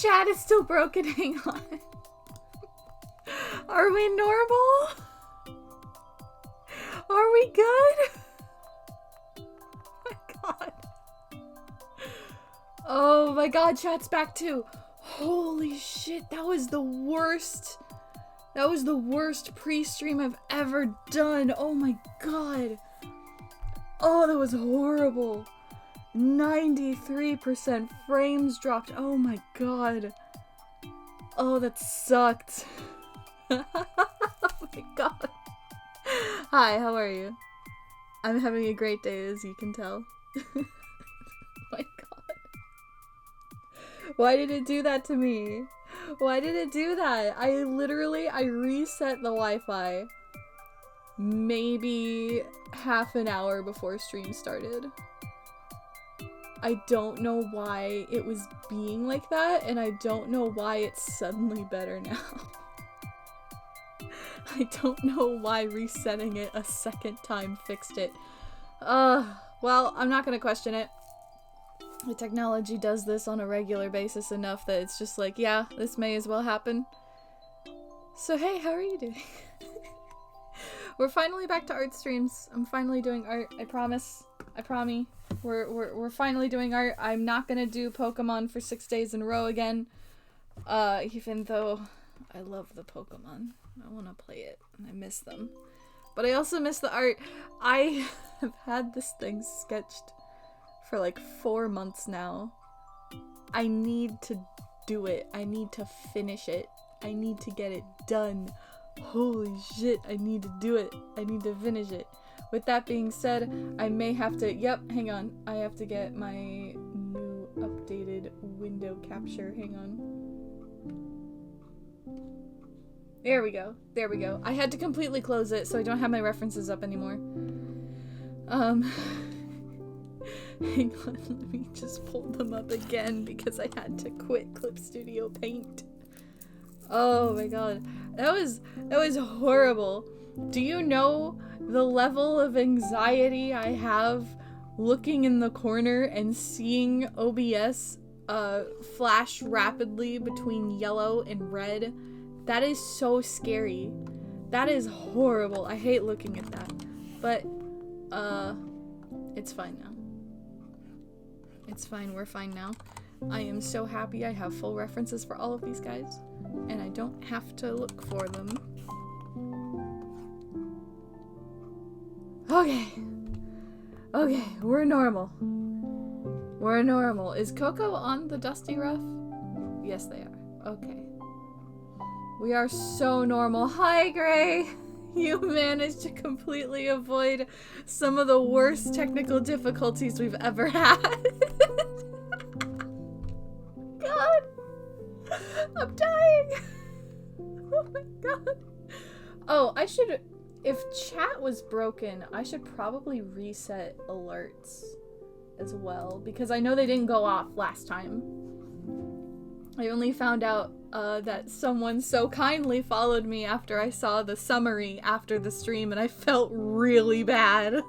chat is still broken. Hang on. Are we normal? Are we good? Oh my god. Oh my god, chat's back too. Holy shit, that was the worst. That was the worst pre-stream I've ever done. Oh my god. Oh, that was horrible. 93% frames dropped. Oh my god. Oh, that sucked. Oh my god. Hi, how are you? I'm having a great day, as you can tell. Oh my god. Why did it do that to me? Why did it do that? I reset the Wi-Fi maybe half an hour before stream started. I don't know why it was being like that, and I don't know why it's suddenly better now. I don't know why resetting it a second time fixed it. Well, I'm not gonna question it. The technology does this on a regular basis enough that it's just like, yeah, this may as well happen. So hey, how are you doing? We're finally back to art streams. I'm finally doing art. I promise. I promise. We're finally doing art. I'm not gonna do Pokemon for 6 days in a row again. Even though I love the Pokemon. I want to play it and I miss them. But I also miss the art. I have had this thing sketched for like 4 months now. I need to do it. I need to finish it. I need to get it done. Holy shit, I need to do it. I need to finish it. With that being said, I may have to, hang on. I have to get my new updated window capture. Hang on. There we go. There we go. I had to completely close it so I don't have my references up anymore. Hang on, let me just pull them up again because I had to quit Clip Studio Paint. Oh my god. That was horrible. Do you know the level of anxiety I have looking in the corner and seeing OBS flash rapidly between yellow and red? That is so scary. That is horrible. I hate looking at that. But, it's fine now. It's fine. We're fine now. I am so happy I have full references for all of these guys. And I don't have to look for them. Okay. Okay, we're normal. We're normal. Is Coco on the Dusty Rough? Yes, they are. Okay. We are so normal. Hi, Gray! You managed to completely avoid some of the worst technical difficulties we've ever had. God! I'm dying! Oh my god. Oh, I should... If chat was broken, I should probably reset alerts as well, because I know they didn't go off last time. I only found out that someone so kindly followed me after I saw the summary after the stream, and I felt really bad.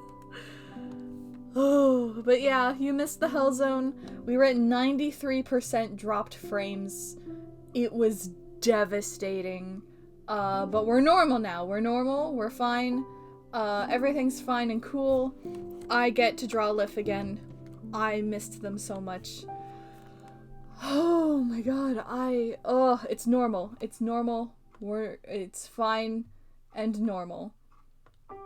Oh, but yeah, you missed the Hell Zone. We were at 93% dropped frames. It was devastating. But we're normal now. We're normal. We're fine. Everything's fine and cool. I get to draw Lif again. I missed them so much. Oh my god, it's normal. It's normal. It's fine and normal. Oh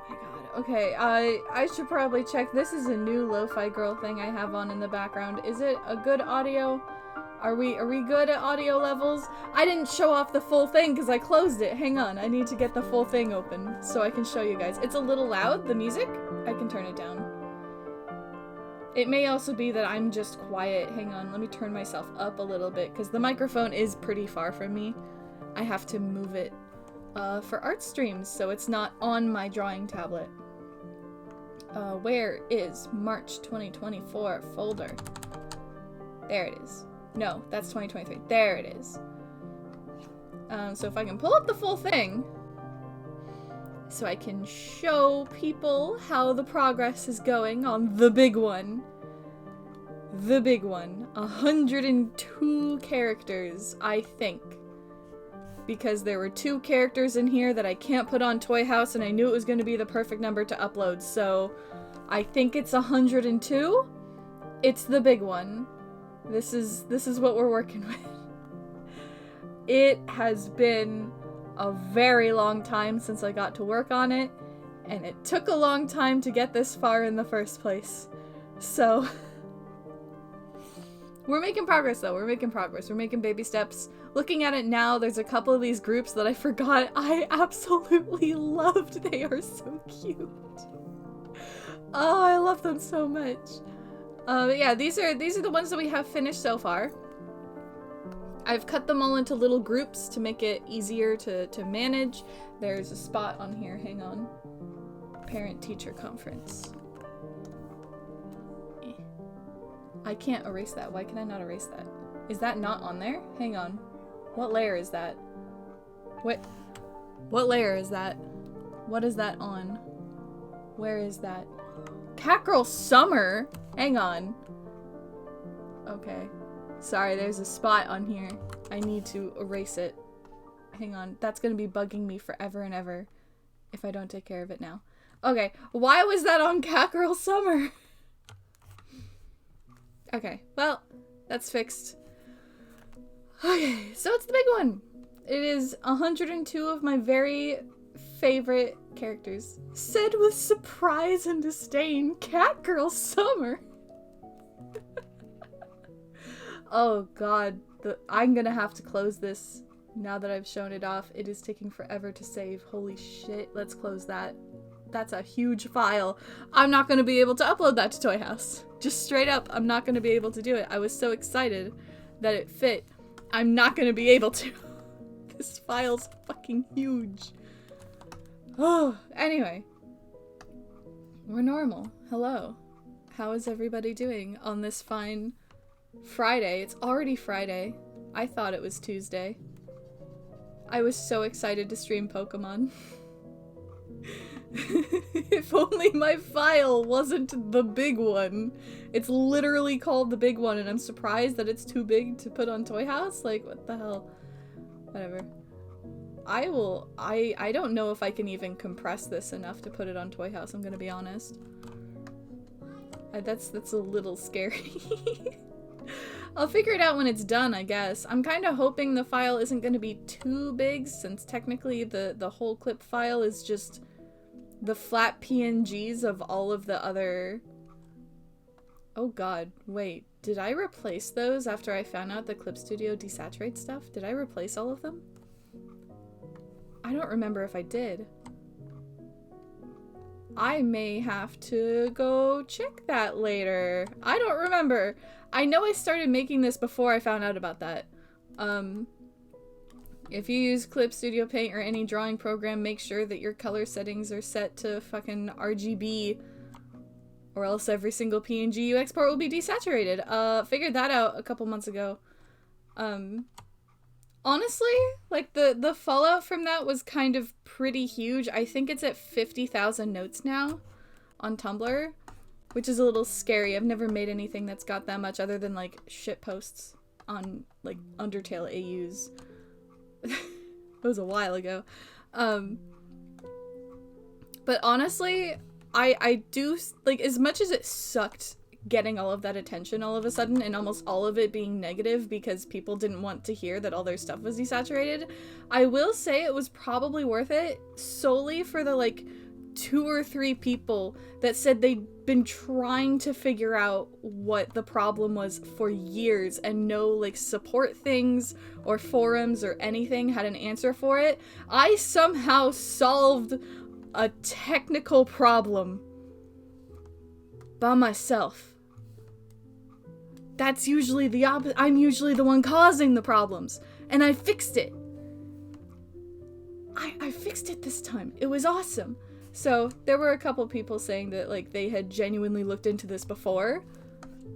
my god. Okay, I should probably check. This is a new Lo-Fi Girl thing I have on in the background. Is it a good audio? Are we good at audio levels? I didn't show off the full thing because I closed it. Hang on, I need to get the full thing open so I can show you guys. It's a little loud, the music. I can turn it down. It may also be that I'm just quiet. Hang on, let me turn myself up a little bit because the microphone is pretty far from me. I have to move it for art streams so it's not on my drawing tablet. Where is March 2024 folder? There it is. No, that's 2023. There it is. So if I can pull up the full thing so I can show people how the progress is going on the big one. the big one. 102 characters, I think. Because there were 2 characters in here that I can't put on Toy House, and I knew it was going to be the perfect number to upload, so I think it's 102. It's the big one. This is what we're working with. It has been a very long time since I got to work on it, and it took a long time to get this far in the first place. So we're making progress though. We're making progress. We're making baby steps. Looking at it now, there's a couple of these groups that I forgot I absolutely loved. They are so cute. Oh, I love them so much. Yeah, these are the ones that we have finished so far. I've cut them all into little groups to make it easier to manage. There's a spot on here, hang on. Parent-teacher conference. I can't erase that. Why can I not erase that? Is that not on there? Hang on. What layer is that? What layer is that? What is that on? Where is that? Catgirl Summer? Hang on. Okay. Sorry, there's a spot on here. I need to erase it. Hang on. That's gonna be bugging me forever and ever if I don't take care of it now. Okay. Why was that on Catgirl Summer? Okay. Well, that's fixed. Okay. So it's the big one. It is 102 of my very favorite characters. Said with surprise and disdain, Catgirl Summer. Oh god, I'm gonna have to close this now that I've shown it off. It is taking forever to save. Holy shit, let's close that. That's a huge file. I'm not gonna be able to upload that to Toy House. Just straight up, I'm not gonna be able to do it. I was so excited that it fit. I'm not gonna be able to. This file's fucking huge. Oh, anyway. We're normal. Hello. How is everybody doing on this fine Friday? It's already Friday. I thought it was Tuesday. I was so excited to stream Pokemon. If only my file wasn't the big one. It's literally called the big one, and I'm surprised that it's too big to put on Toy House. Like, what the hell? Whatever. I don't know if I can even compress this enough to put it on Toy House, I'm gonna be honest. That's a little scary. I'll figure it out when it's done, I guess. I'm kind of hoping the file isn't going to be too big, since technically the whole clip file is just the flat PNGs of all of the other... Oh god, wait. Did I replace those after I found out the Clip Studio desaturates stuff? Did I replace all of them? I don't remember if I did. I may have to go check that later. I don't remember. I know I started making this before I found out about that. If you use Clip Studio Paint or any drawing program, make sure that your color settings are set to fucking RGB, or else every single PNG you export will be desaturated. Figured that out a couple months ago. Honestly, like, the fallout from that was kind of pretty huge. I think it's at 50,000 notes now on Tumblr, which is a little scary. I've never made anything that's got that much other than, like, shit posts on, like, Undertale AUs. It was a while ago. But honestly, I do, like, as much as it sucked getting all of that attention all of a sudden, and almost all of it being negative because people didn't want to hear that all their stuff was desaturated, I will say it was probably worth it solely for the, like, 2 or 3 people that said they'd been trying to figure out what the problem was for years, and no, like, support things or forums or anything had an answer for it. I somehow solved a technical problem by myself. That's usually the opposite. I'm usually the one causing the problems, and I fixed it. I fixed it this time. It was awesome. So there were a couple people saying that, like, they had genuinely looked into this before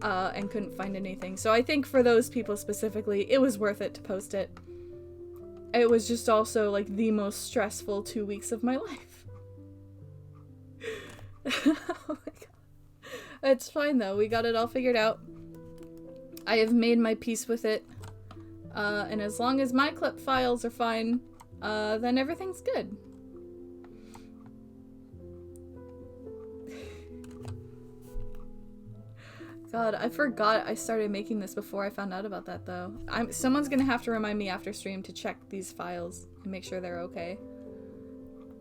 and couldn't find anything. So I think for those people specifically, it was worth it to post it. It was just also, like, the most stressful 2 weeks of my life. Oh my god. It's fine though. We got it all figured out. I have made my peace with it. And as long as my clip files are fine, then everything's good. God, I forgot I started making this before I found out about that, though. Someone's gonna have to remind me after stream to check these files and make sure they're okay.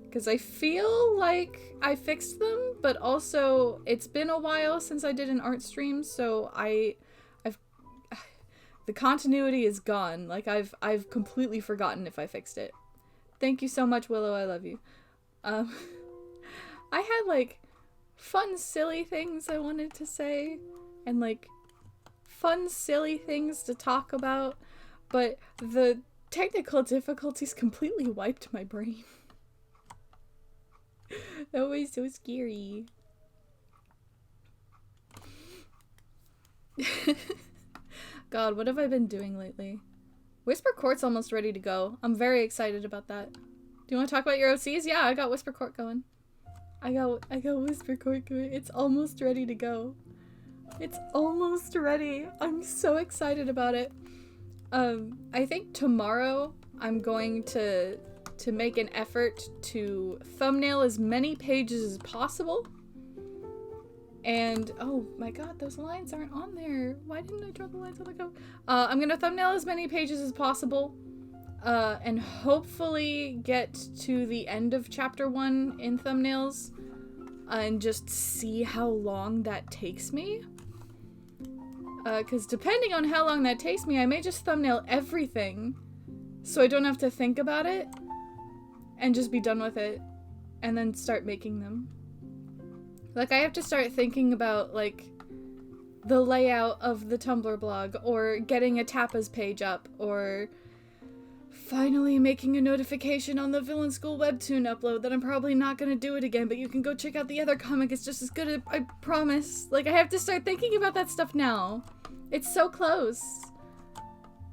Because I feel like I fixed them, but also it's been a while since I did an art stream, so the continuity is gone. Like, I've completely forgotten if I fixed it. Thank you so much, Willow. I love you. I had, like, fun, silly things I wanted to say. And, like, fun, silly things to talk about. But the technical difficulties completely wiped my brain. That was so scary. God, what have I been doing lately? Whisper Court's almost ready to go. I'm very excited about that. Do you want to talk about your OCs? Yeah, I got Whisper Court going. I got Whisper Court going. It's almost ready to go. It's almost ready. I'm so excited about it. I think tomorrow I'm going to make an effort to thumbnail as many pages as possible. And, oh my god, those lines aren't on there. Why didn't I draw the lines on the cover? I'm gonna thumbnail as many pages as possible. And hopefully get to the end of chapter 1 in thumbnails. And just see how long that takes me. Because depending on how long that takes me, I may just thumbnail everything. So I don't have to think about it. And just be done with it. And then start making them. Like, I have to start thinking about, like, the layout of the Tumblr blog, or getting a Tapas page up, or finally making a notification on the Villain School webtoon upload that I'm probably not gonna do it again, but you can go check out the other comic, it's just as good, I promise. Like, I have to start thinking about that stuff now. It's so close.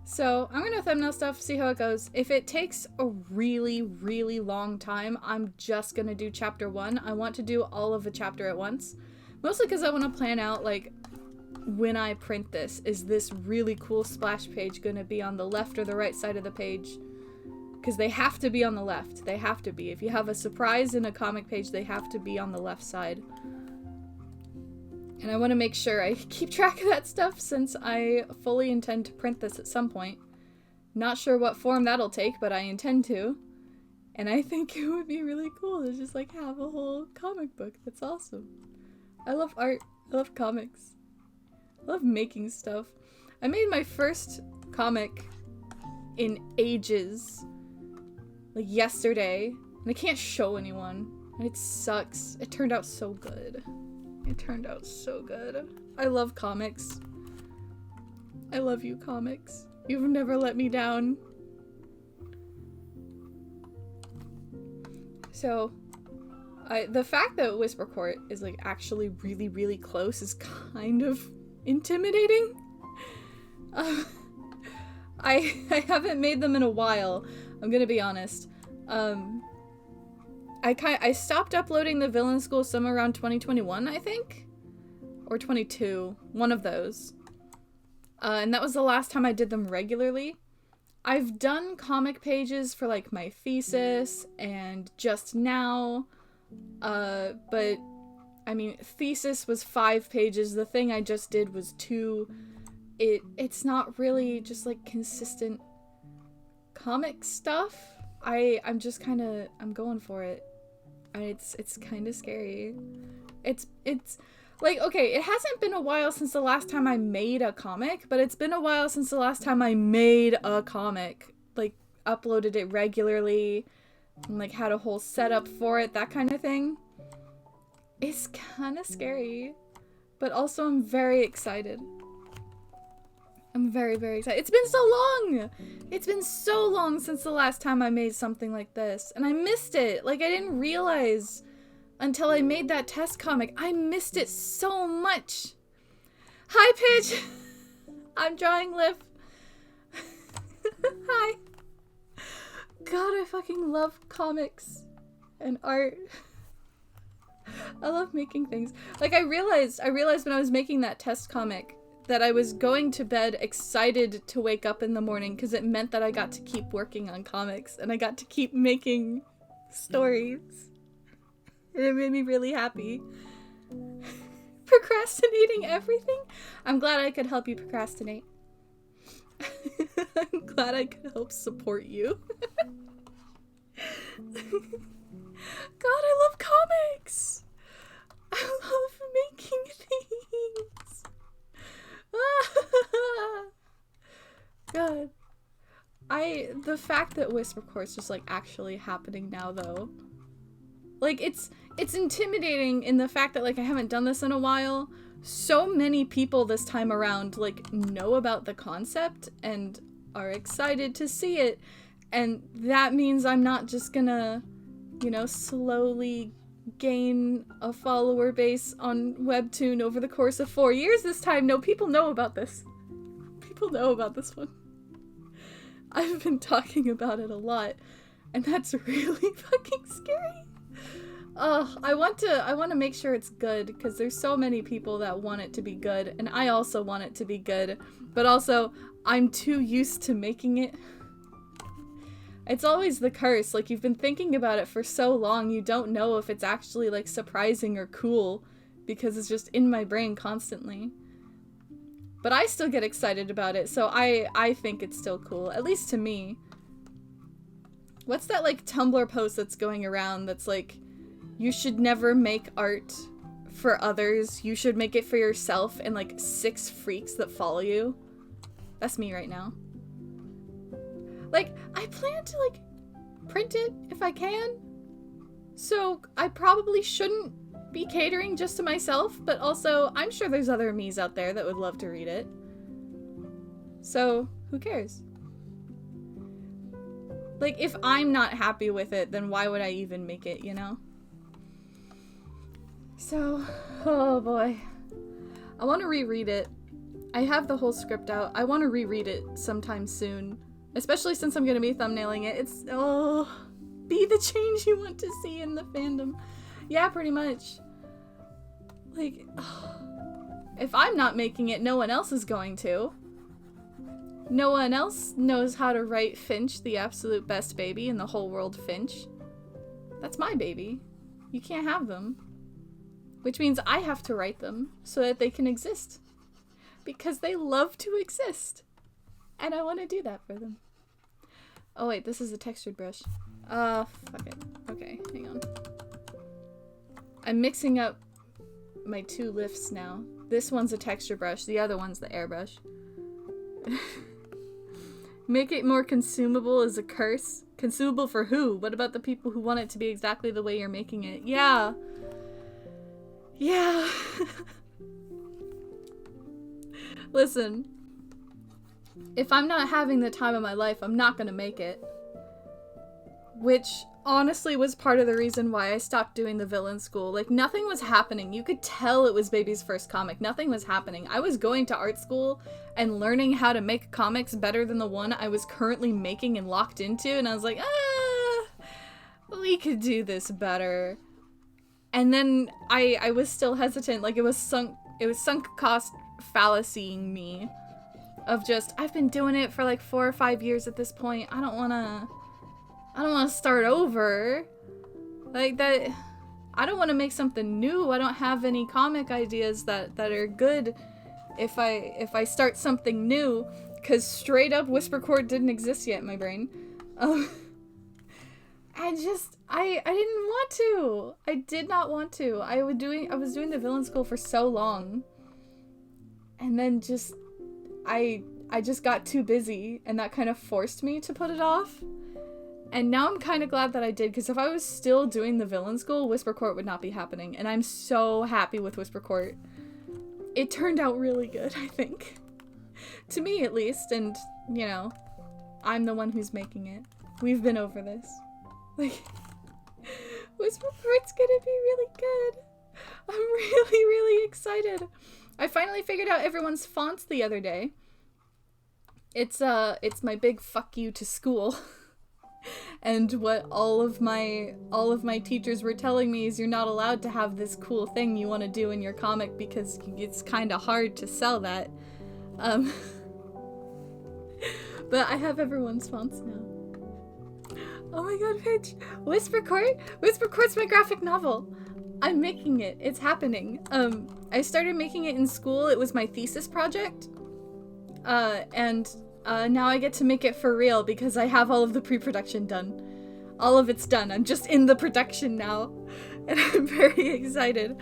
So, I'm gonna thumbnail stuff, see how it goes. If it takes a really, really long time, I'm just gonna do chapter 1. I want to do all of the chapter at once. Mostly because I want to plan out, like, when I print this, is this really cool splash page gonna be on the left or the right side of the page? Because they have to be on the left. They have to be. If you have a surprise in a comic page, they have to be on the left side. And I want to make sure I keep track of that stuff since I fully intend to print this at some point. Not sure what form that'll take, but I intend to. And I think it would be really cool to just, like, have a whole comic book. That's awesome. I love art. I love comics. I love making stuff. I made my first comic in ages. Like, yesterday. And I can't show anyone. And it sucks. It turned out so good. It turned out so good. I love comics. I love you, comics. You've never let me down. So, the fact that Whisper Court is, like, actually really, really close is kind of intimidating. I haven't made them in a while, I'm gonna be honest. I stopped uploading the Villain School somewhere around 2021, I think? Or 22. One of those. And that was the last time I did them regularly. I've done comic pages for, like, my thesis and just now. But, I mean, thesis was 5 pages. The thing I just did was 2. It's not really just, like, consistent comic stuff. I'm just kind of, I'm going for it. It's kind of scary. It's like, okay, it hasn't been a while since the last time I made a comic, but it's been a while since the last time I made a comic. Like, uploaded it regularly, and, like, had a whole setup for it, that kind of thing. It's kind of scary, but also I'm very excited. I'm very, very excited. It's been so long! It's been so long since the last time I made something like this. And I missed it. Like, I didn't realize until I made that test comic. I missed it so much. Hi, Pitch! I'm drawing Liv. Hi. God, I fucking love comics and art. I love making things. Like, I realized when I was making that test comic that I was going to bed excited to wake up in the morning because it meant that I got to keep working on comics and I got to keep making stories. And it made me really happy. Procrastinating everything? I'm glad I could help you procrastinate. I'm glad I could help support you. God, I love comics! I love making things! God. The fact that Whisper Court's just, like, actually happening now, though. Like, it's intimidating in the fact that, like, I haven't done this in a while. So many people this time around, like, know about the concept and are excited to see it. And that means I'm not just gonna, you know, slowly gain a follower base on Webtoon over the course of 4 years this time. No, people know about this. People know about this one. I've been talking about it a lot, and that's really fucking scary. I want to make sure it's good, because there's so many people that want it to be good, and I also want it to be good, but also, I'm too used to making it. It's always the curse, like, you've been thinking about it for so long, you don't know if it's actually, like, surprising or cool, because it's just in my brain constantly. But I still get excited about it, so I think it's still cool, at least to me. What's that, like, Tumblr post that's going around that's like, you should never make art for others, you should make it for yourself and, like, 6 freaks that follow you? That's me right now. Like, I plan to, like, print it if I can, so I probably shouldn't be catering just to myself, but also, I'm sure there's other me's out there that would love to read it. So, who cares? Like, if I'm not happy with it, then why would I even make it, you know? So, oh boy. I want to reread it. I have the whole script out. I want to reread it sometime soon. Especially since I'm going to be thumbnailing it. It's, oh, be the change you want to see in the fandom. Yeah, pretty much. Like, oh, if I'm not making it, no one else is going to. No one else knows how to write Finch, the absolute best baby in the whole world, Finch. That's my baby. You can't have them. Which means I have to write them so that they can exist. Because they love to exist. And I want to do that for them. Oh wait, this is a textured brush. Fuck it. Okay, hang on. I'm mixing up my 2 lifts now. This one's a texture brush, the other one's the airbrush. Make it more consumable is a curse. Consumable for who? What about the people who want it to be exactly the way you're making it? Yeah. Yeah. Listen. If I'm not having the time of my life, I'm not gonna make it. Which, honestly, was part of the reason why I stopped doing the villain school. Like, nothing was happening. You could tell it was baby's first comic. Nothing was happening. I was going to art school and learning how to make comics better than the one I was currently making and locked into, and I was like, we could do this better. And then I was still hesitant. Like, it was sunk cost fallacying me. Of just, I've been doing it for like 4 or 5 years at this point. I don't wanna start over. Like that, I don't want to make something new. I don't have any comic ideas that are good if I start something new. Cause straight up Whisper Court didn't exist yet in my brain. I didn't want to. I did not want to. I was doing the villain school for so long. And then just I just got too busy, and that kind of forced me to put it off. And now I'm kind of glad that I did, because if I was still doing the villain school, Whisper Court would not be happening. And I'm so happy with Whisper Court. It turned out really good, I think. To me, at least, and, you know, I'm the one who's making it. We've been over this. Like, Whisper Court's gonna be really good. I'm really, really excited. I finally figured out everyone's fonts the other day. It's my big fuck you to school. And what all of my teachers were telling me is you're not allowed to have this cool thing you want to do in your comic because it's kind of hard to sell that. Um, but I have everyone's fonts now. Oh my god, Finch! Whisper Court? Whisper Court's my graphic novel! I'm making it. It's happening. I started making it in school. It was my thesis project. And now I get to make it for real because I have all of the pre-production done. All of it's done. I'm just in the production now. And I'm very excited.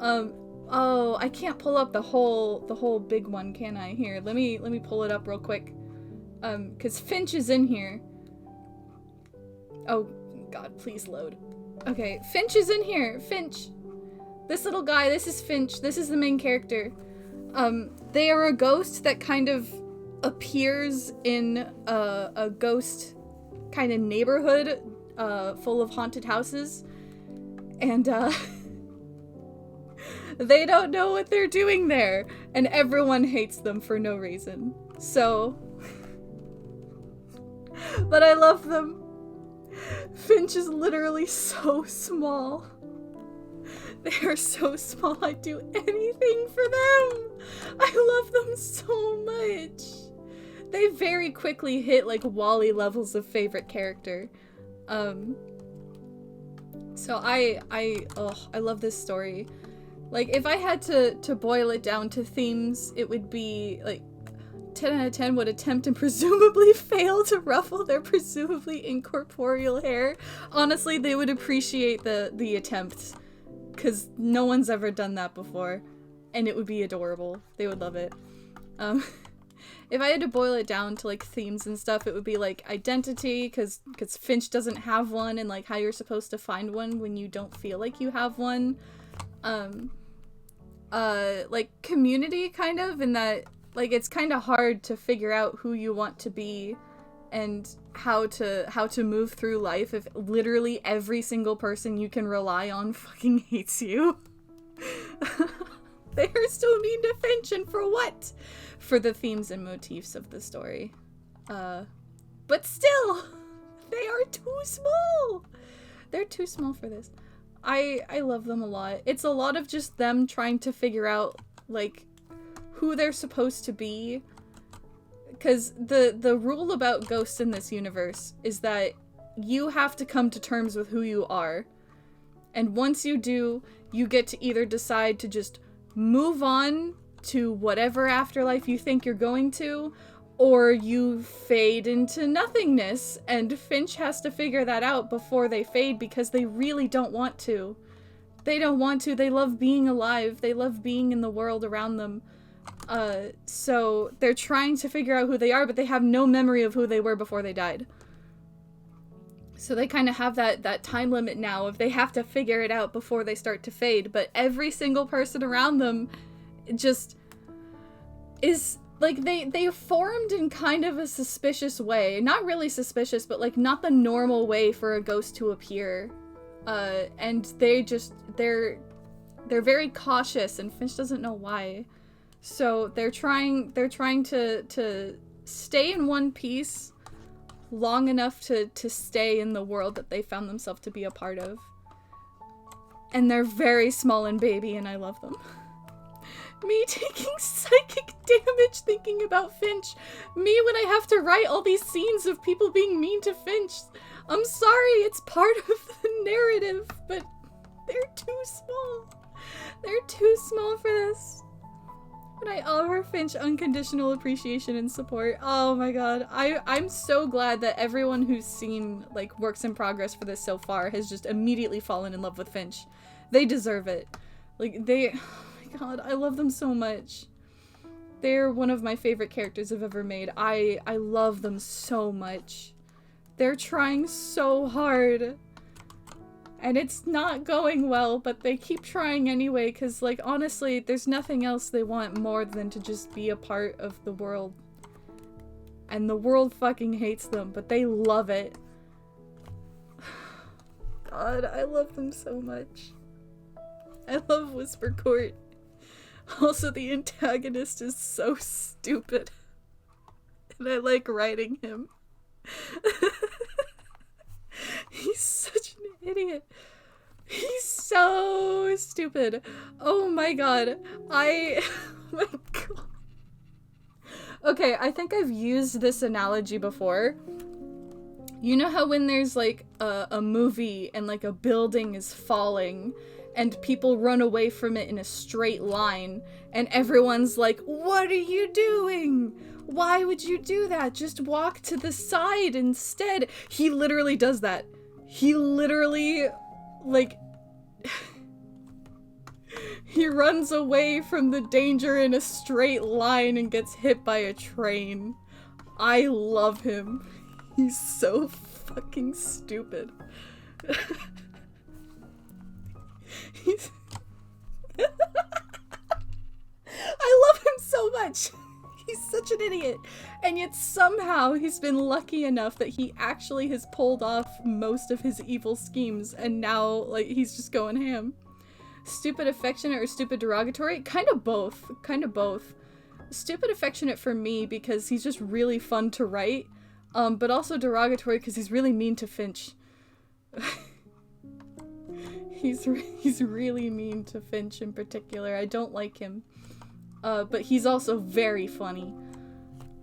Oh, I can't pull up the whole big one, can I? Here, let me pull it up real quick. 'Cause Finch is in here. Oh, God, please load. Okay, Finch is in here. Finch. This little guy, this is Finch. This is the main character. They are a ghost that kind of appears in a ghost kind of neighborhood full of haunted houses. And, they don't know what they're doing there. And everyone hates them for no reason. So... but I love them. Finch is literally so small. They are so small, I'd do anything for them. I love them so much. They very quickly hit like Wally levels of favorite character. So I love this story. Like, if I had to boil it down to themes, it would be like 10 out of 10 would attempt and presumably fail to ruffle their presumably incorporeal hair. Honestly, they would appreciate the attempt, because no one's ever done that before, and it would be adorable. They would love it. If I had to boil it down to like themes and stuff, it would be like identity, because Finch doesn't have one, and like how you're supposed to find one when you don't feel like you have one. Like community, kind of, in that like it's kind of hard to figure out who you want to be and how to move through life if literally every single person you can rely on fucking hates you. They are so mean to Finch, and for what? For the themes and motifs of the story. But still, they are too small. They're too small for this. I love them a lot. It's a lot of just them trying to figure out, like, who they're supposed to be. Because the rule about ghosts in this universe is that you have to come to terms with who you are. And once you do, you get to either decide to just move on to whatever afterlife you think you're going to, or you fade into nothingness, and Finch has to figure that out before they fade because they really don't want to. They don't want to. They love being alive. They love being in the world around them. So they're trying to figure out who they are, but they have no memory of who they were before they died. So they kind of have that time limit now of they have to figure it out before they start to fade, but every single person around them just is... like, they formed in kind of a suspicious way. Not really suspicious, but, like, not the normal way for a ghost to appear. And they're very cautious, and Finch doesn't know why. So they're trying to stay in one piece long enough to stay in the world that they found themselves to be a part of. And they're very small and baby, and I love them. Me taking psychic damage thinking about Finch. Me when I have to write all these scenes of people being mean to Finch. I'm sorry, it's part of the narrative, but they're too small. They're too small for this. But I offer Finch unconditional appreciation and support. Oh my god. I'm so glad that everyone who's seen, like, works in progress for this so far has just immediately fallen in love with Finch. They deserve it. Like, God, I love them so much. They're one of my favorite characters I've ever made. I love them so much. They're trying so hard. And it's not going well, but they keep trying anyway, because, like, honestly, there's nothing else they want more than to just be a part of the world. And the world fucking hates them, but they love it. God, I love them so much. I love Whisper Court. Also, the antagonist is so stupid. And I like writing him. He's such an idiot. He's so stupid. Oh my god. Oh my god. Okay, I think I've used this analogy before. You know how when there's like a movie and like a building is falling and people run away from it in a straight line and everyone's like, what are you doing? Why would you do that? Just walk to the side instead. He literally does that. He literally, like, he runs away from the danger in a straight line and gets hit by a train. I love him. He's so fucking stupid. He's... I love him so much. He's such an idiot. And yet somehow he's been lucky enough that he actually has pulled off most of his evil schemes, and now, like, he's just going ham. Stupid affectionate or stupid derogatory? Kind of both. Kind of both. Stupid affectionate for me because he's just really fun to write, but also derogatory because he's really mean to Finch. He's really mean to Finch in particular. I don't like him. But he's also very funny.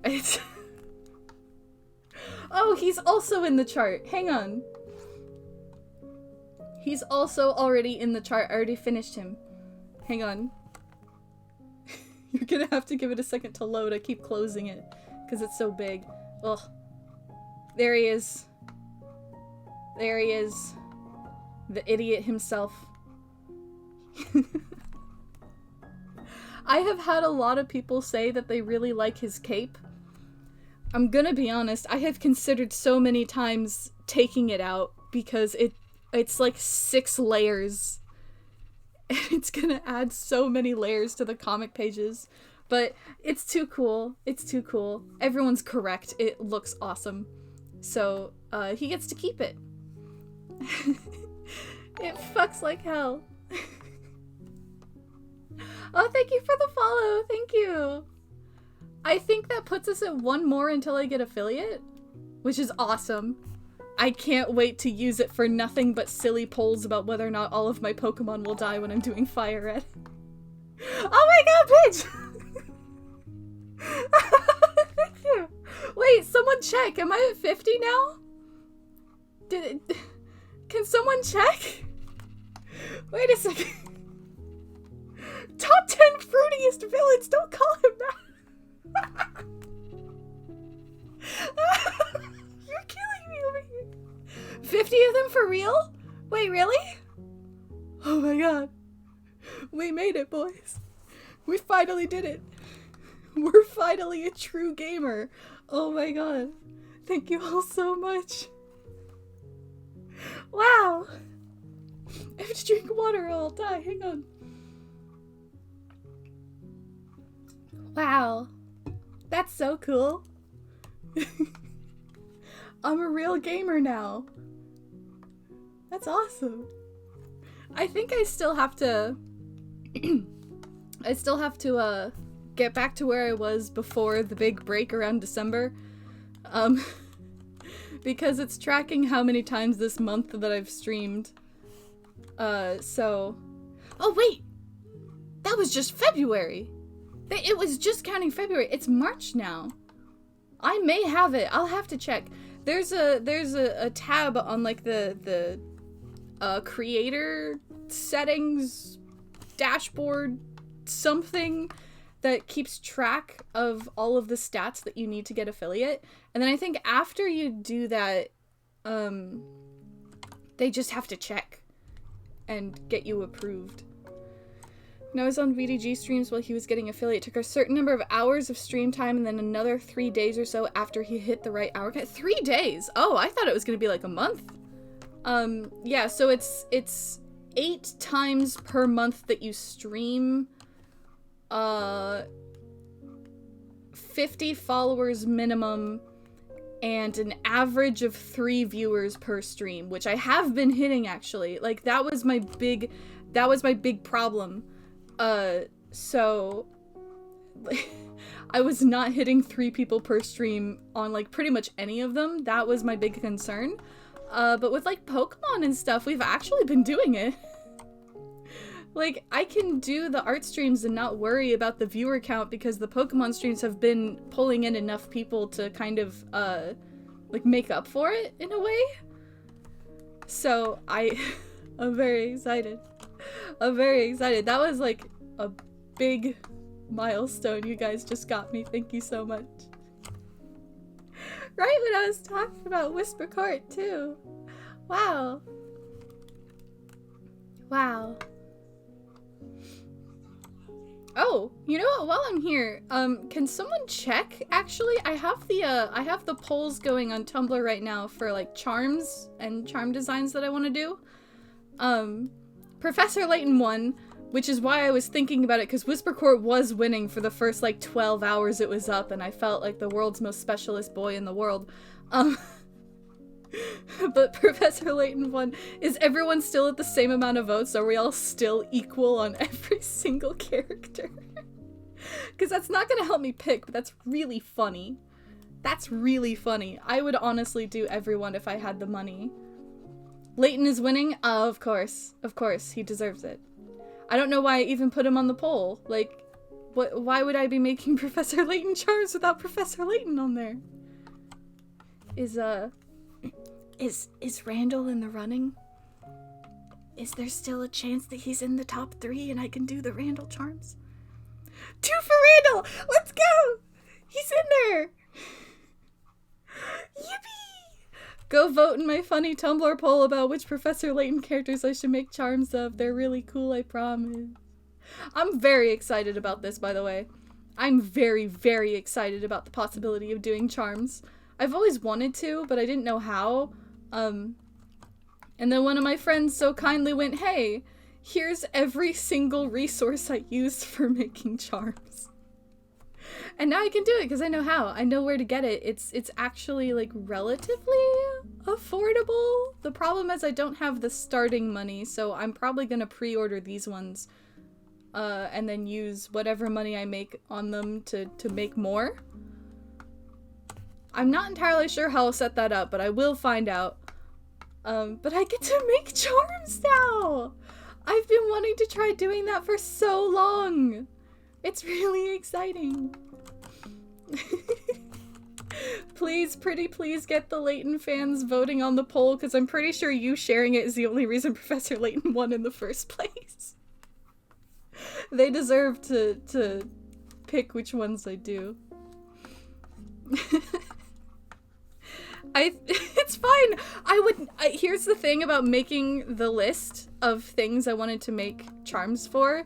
It's oh, he's also in the chart. Hang on. He's also already in the chart. I already finished him. Hang on. You're gonna have to give it a second to load. I keep closing it because it's so big. Ugh. There he is. There he is. The idiot himself. I have had a lot of people say that they really like his cape. I'm gonna be honest, I have considered so many times taking it out because it's like 6 layers. And it's gonna add so many layers to the comic pages. But it's too cool. It's too cool. Everyone's correct. It looks awesome. So, he gets to keep it. It fucks like hell. Oh, thank you for the follow. Thank you. I think that puts us at 1 more until I get affiliate, which is awesome. I can't wait to use it for nothing but silly polls about whether or not all of my Pokemon will die when I'm doing Fire Red. Oh my god, bitch! Thank you. Wait, someone check. Am I at 50 now? Can someone check? Wait a second. Top 10 fruitiest villains, don't call him that. You're killing me over here. 50 of them for real? Wait, really? Oh my god. We made it, boys. We finally did it. We're finally a true gamer. Oh my god. Thank you all so much. Wow. I have to drink water or I'll die. Hang on. Wow. That's so cool. I'm a real gamer now. That's awesome. I think I still have to get back to where I was before the big break around December. Because it's tracking how many times this month that I've streamed. So... Oh, wait! That was just February! It was just counting February. It's March now. I may have it. I'll have to check. There's a tab on like the creator settings dashboard something that keeps track of all of the stats that you need to get affiliate. And then I think after you do that, they just have to check and get you approved. When I was on VDG streams while he was getting affiliate, it took a certain number of hours of stream time and then another 3 days or so after he hit the right hour count. 3 days? Oh, I thought it was going to be like a month. Yeah, so it's 8 times per month that you stream. 50 followers minimum and an average of 3 viewers per stream, which I have been hitting actually. Like that was my big problem. So I was not hitting 3 people per stream on like pretty much any of them. That was my big concern. But with like Pokemon and stuff, we've actually been doing it. Like, I can do the art streams and not worry about the viewer count because the Pokemon streams have been pulling in enough people to kind of, like, make up for it in a way. So, I'm very excited. I'm very excited. That was, like, a big milestone you guys just got me. Thank you so much. Right when I was talking about Whisper Court, too. Wow. Wow. Oh, you know what? While I'm here, can someone check? Actually, I have the polls going on Tumblr right now for like charms and charm designs that I want to do. Professor Layton won, which is why I was thinking about it, because Whisper Court was winning for the first like 12 hours it was up, and I felt like the world's most specialist boy in the world. But Professor Layton won. Is everyone still at the same amount of votes? Are we all still equal on every single character? Because that's not going to help me pick, but that's really funny. That's really funny. I would honestly do everyone if I had the money. Layton is winning? Of course. Of course. He deserves it. I don't know why I even put him on the poll. Like, why would I be making Professor Layton charms without Professor Layton on there? Is Randall in the running? Is there still a chance that he's in the top 3 and I can do the Randall charms? 2 for Randall! Let's go! He's in there! Yippee! Go vote in my funny Tumblr poll about which Professor Layton characters I should make charms of. They're really cool, I promise. I'm very excited about this, by the way. I'm very, very excited about the possibility of doing charms. I've always wanted to, but I didn't know how. And then one of my friends so kindly went, hey, here's every single resource I used for making charms. And now I can do it because I know how. I know where to get it. It's actually like relatively affordable. The problem is I don't have the starting money, so I'm probably gonna pre-order these ones and then use whatever money I make on them to make more. I'm not entirely sure how I'll set that up, but I will find out. But I get to make charms now! I've been wanting to try doing that for so long! It's really exciting. Please, pretty please get the Layton fans voting on the poll, because I'm pretty sure you sharing it is the only reason Professor Layton won in the first place. They deserve to pick which ones I do. It's fine. Here's the thing about making the list of things I wanted to make charms for.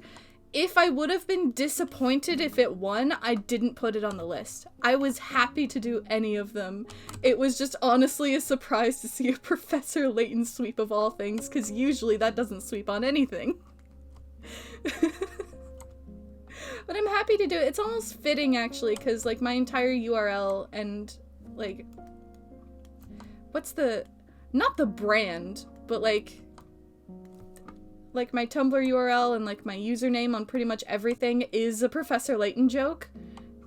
If I would have been disappointed if it won, I didn't put it on the list. I was happy to do any of them. It was just honestly a surprise to see a Professor Layton sweep of all things, because usually that doesn't sweep on anything. But I'm happy to do it. It's almost fitting, actually, because, like, my entire URL and, like, what's the, not the brand, but, like my Tumblr URL and, like, my username on pretty much everything is a Professor Layton joke.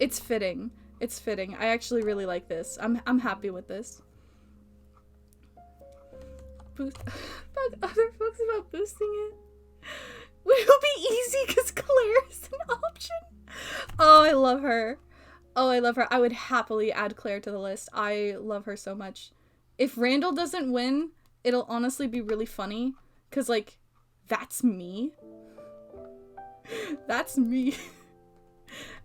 It's fitting. It's fitting. I actually really like this. I'm happy with this. Other folks about boosting it? It'll be easy because Claire is an option. Oh, I love her. Oh, I love her. I would happily add Claire to the list. I love her so much. If Randall doesn't win, it'll honestly be really funny. Because, like, that's me. That's me.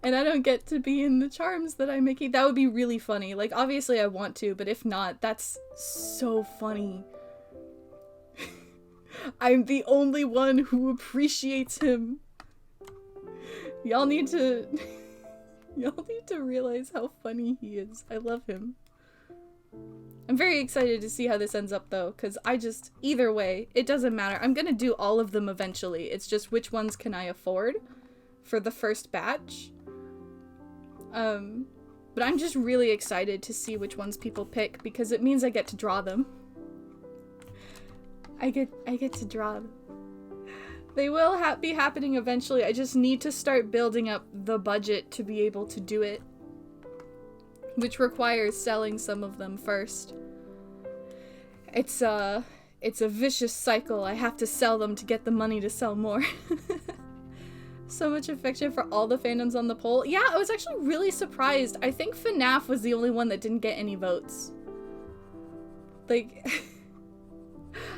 And I don't get to be in the charms that I'm making. That would be really funny. Like, obviously I want to, but if not, that's so funny. I'm the only one who appreciates him. Y'all need to realize how funny he is. I love him. I'm very excited to see how this ends up though, because either way, it doesn't matter. I'm gonna do all of them eventually. It's just which ones can I afford for the first batch. But I'm just really excited to see which ones people pick, because it means I get to draw them. I get to draw them. They will be happening eventually. I just need to start building up the budget to be able to do it, which requires selling some of them first. It's it's a vicious cycle. I have to sell them to get the money to sell more. So much affection for all the fandoms on the poll. Yeah, I was actually really surprised. I think FNAF was the only one that didn't get any votes. Like,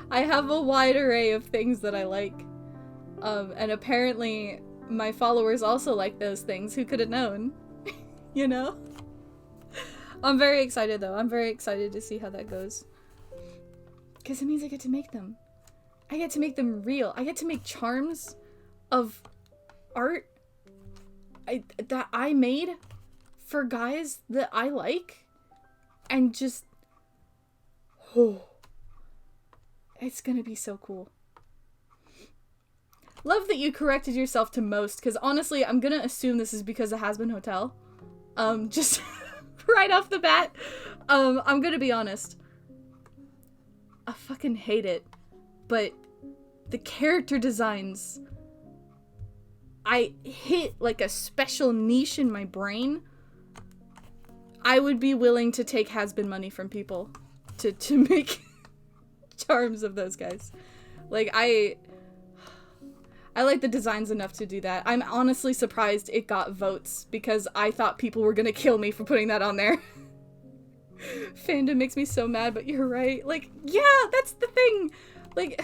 I have a wide array of things that I like. And apparently my followers also like those things. Who could have known? You know? I'm very excited though. I'm very excited to see how that goes. Because it means I get to make them. I get to make them real. I get to make charms of art that I made for guys that I like. And just... oh. It's gonna be so cool. Love that you corrected yourself to most, because honestly, I'm gonna assume this is because of Has-Been Hotel. Just right off the bat. I'm gonna be honest. I fucking hate it. But the character designs, I hit like a special niche in my brain. I would be willing to take Has-Been money from people to make charms of those guys. Like, I like the designs enough to do that. I'm honestly surprised it got votes, because I thought people were gonna kill me for putting that on there. Fandom makes me so mad, but you're right. Like, yeah, that's the thing. Like,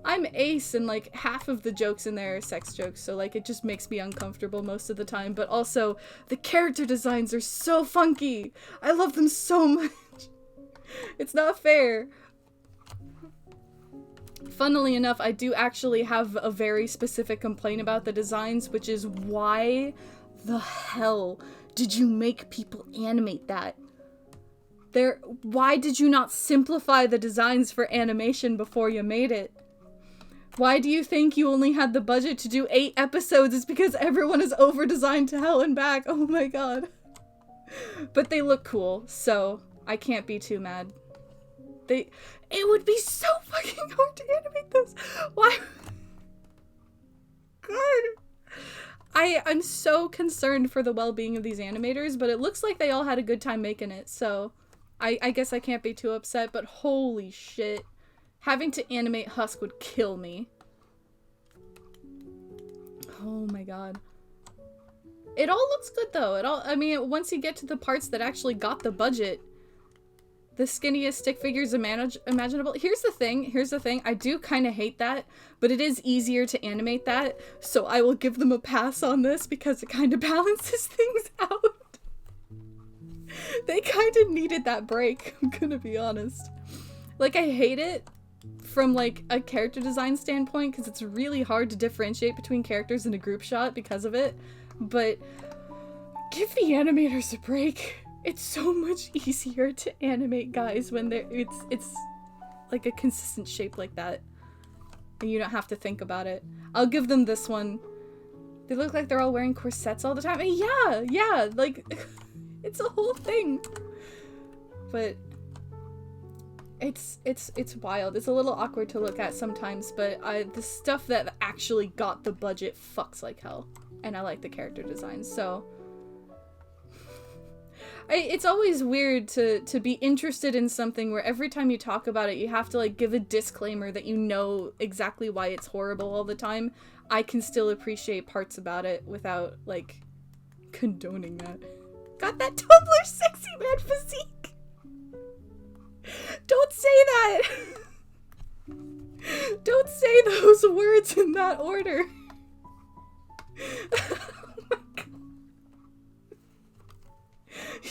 I'm ace, and like half of the jokes in there are sex jokes, so like it just makes me uncomfortable most of the time. But also, the character designs are so funky. I love them so much. It's not fair. Funnily enough, I do actually have a very specific complaint about the designs, which is why the hell did you make people animate that? Why did you not simplify the designs for animation before you made it? Why do you think you only had the budget to do 8 episodes? It's because everyone is over-designed to hell and back. Oh my god. But they look cool, so I can't be too mad. It would be so fucking hard to animate those. Why? God. I'm so concerned for the well-being of these animators, but it looks like they all had a good time making it, so I guess I can't be too upset, but holy shit. Having to animate Husk would kill me. Oh my god. It all looks good though. I mean, once you get to the parts that actually got the budget, the skinniest stick figures imaginable. Here's the thing. I do kind of hate that, but it is easier to animate that, so I will give them a pass on this because it kind of balances things out. They kind of needed that break, I'm gonna be honest. Like, I hate it from like a character design standpoint because it's really hard to differentiate between characters in a group shot because of it, but give the animators a break. It's so much easier to animate guys when it's like a consistent shape like that. And you don't have to think about it. I'll give them this one. They look like they're all wearing corsets all the time. And yeah, like, it's a whole thing. But it's wild. It's a little awkward to look at sometimes, but the stuff that actually got the budget fucks like hell. And I like the character designs, so... It's always weird to be interested in something where every time you talk about it, you have to like give a disclaimer that you know exactly why it's horrible all the time. I can still appreciate parts about it without like condoning that. Got that Tumblr sexy man physique! Don't say that! Don't say those words in that order.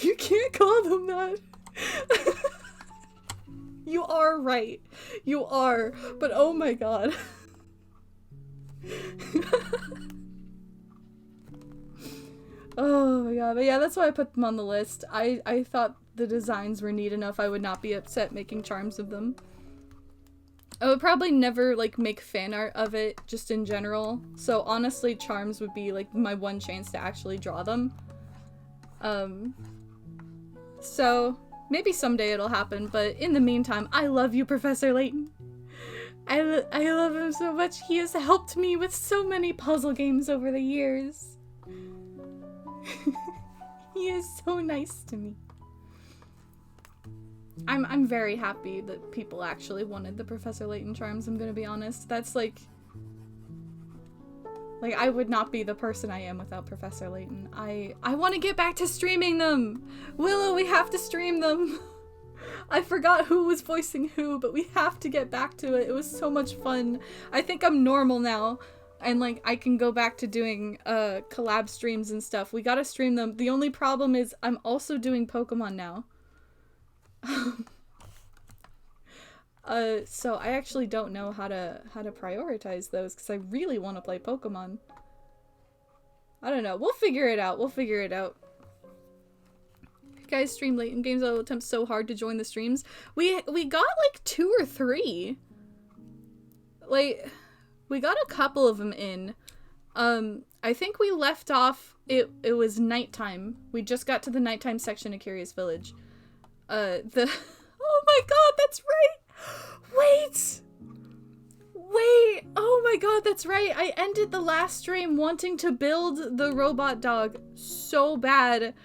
You can't call them that. You are right. You are. But oh my god. Oh my god. But yeah, that's why I put them on the list. I thought the designs were neat enough I would not be upset making charms of them. I would probably never like make fan art of it just in general. So honestly, charms would be like my one chance to actually draw them. So maybe someday it'll happen, but in the meantime, I love you, Professor Layton. I love him so much. He has helped me with so many puzzle games over the years. He is so nice to me. I'm very happy that people actually wanted the Professor Layton charms, I'm gonna be honest. That's like I would not be the person I am without Professor Layton. I want to get back to streaming them! Willow, we have to stream them! I forgot who was voicing who, but we have to get back to it. It was so much fun. I think I'm normal now, and like I can go back to doing collab streams and stuff. We gotta stream them. The only problem is I'm also doing Pokemon now. So I actually don't know how to prioritize those because I really want to play Pokemon. I don't know. We'll figure it out. We'll figure it out. You guys stream Layton games. I'll attempt so hard to join the streams. We got like 2 or 3. Like we got a couple of them in. I think we left off. It was nighttime. We just got to the nighttime section of Curious Village. Oh my god, that's right! Wait! Oh my god, that's right. I ended the last stream wanting to build the robot dog so bad.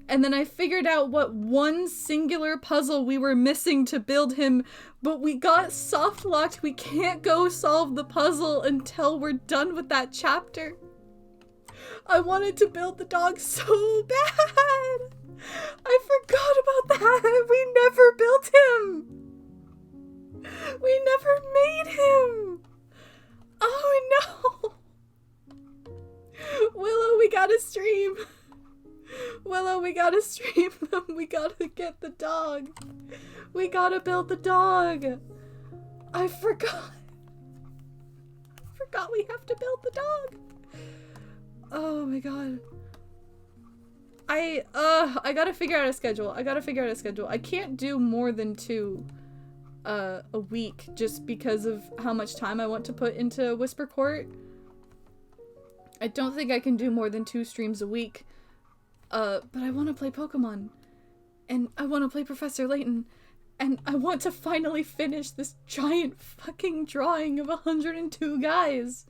And then I figured out what one singular puzzle we were missing to build him, but we got soft locked. We can't go solve the puzzle until we're done with that chapter. I wanted to build the dog so bad. I forgot about that. We never built him. We never made him! Oh no! Willow, we gotta stream! Willow, we gotta stream them! We gotta get the dog! We gotta build the dog! I forgot! We have to build the dog! Oh my god. I gotta figure out a schedule. I can't do more than 2 a week just because of how much time I want to put into Whisper Court. I don't think I can do more than 2 streams a week. But I want to play Pokemon. And I want to play Professor Layton. And I want to finally finish this giant fucking drawing of 102 guys.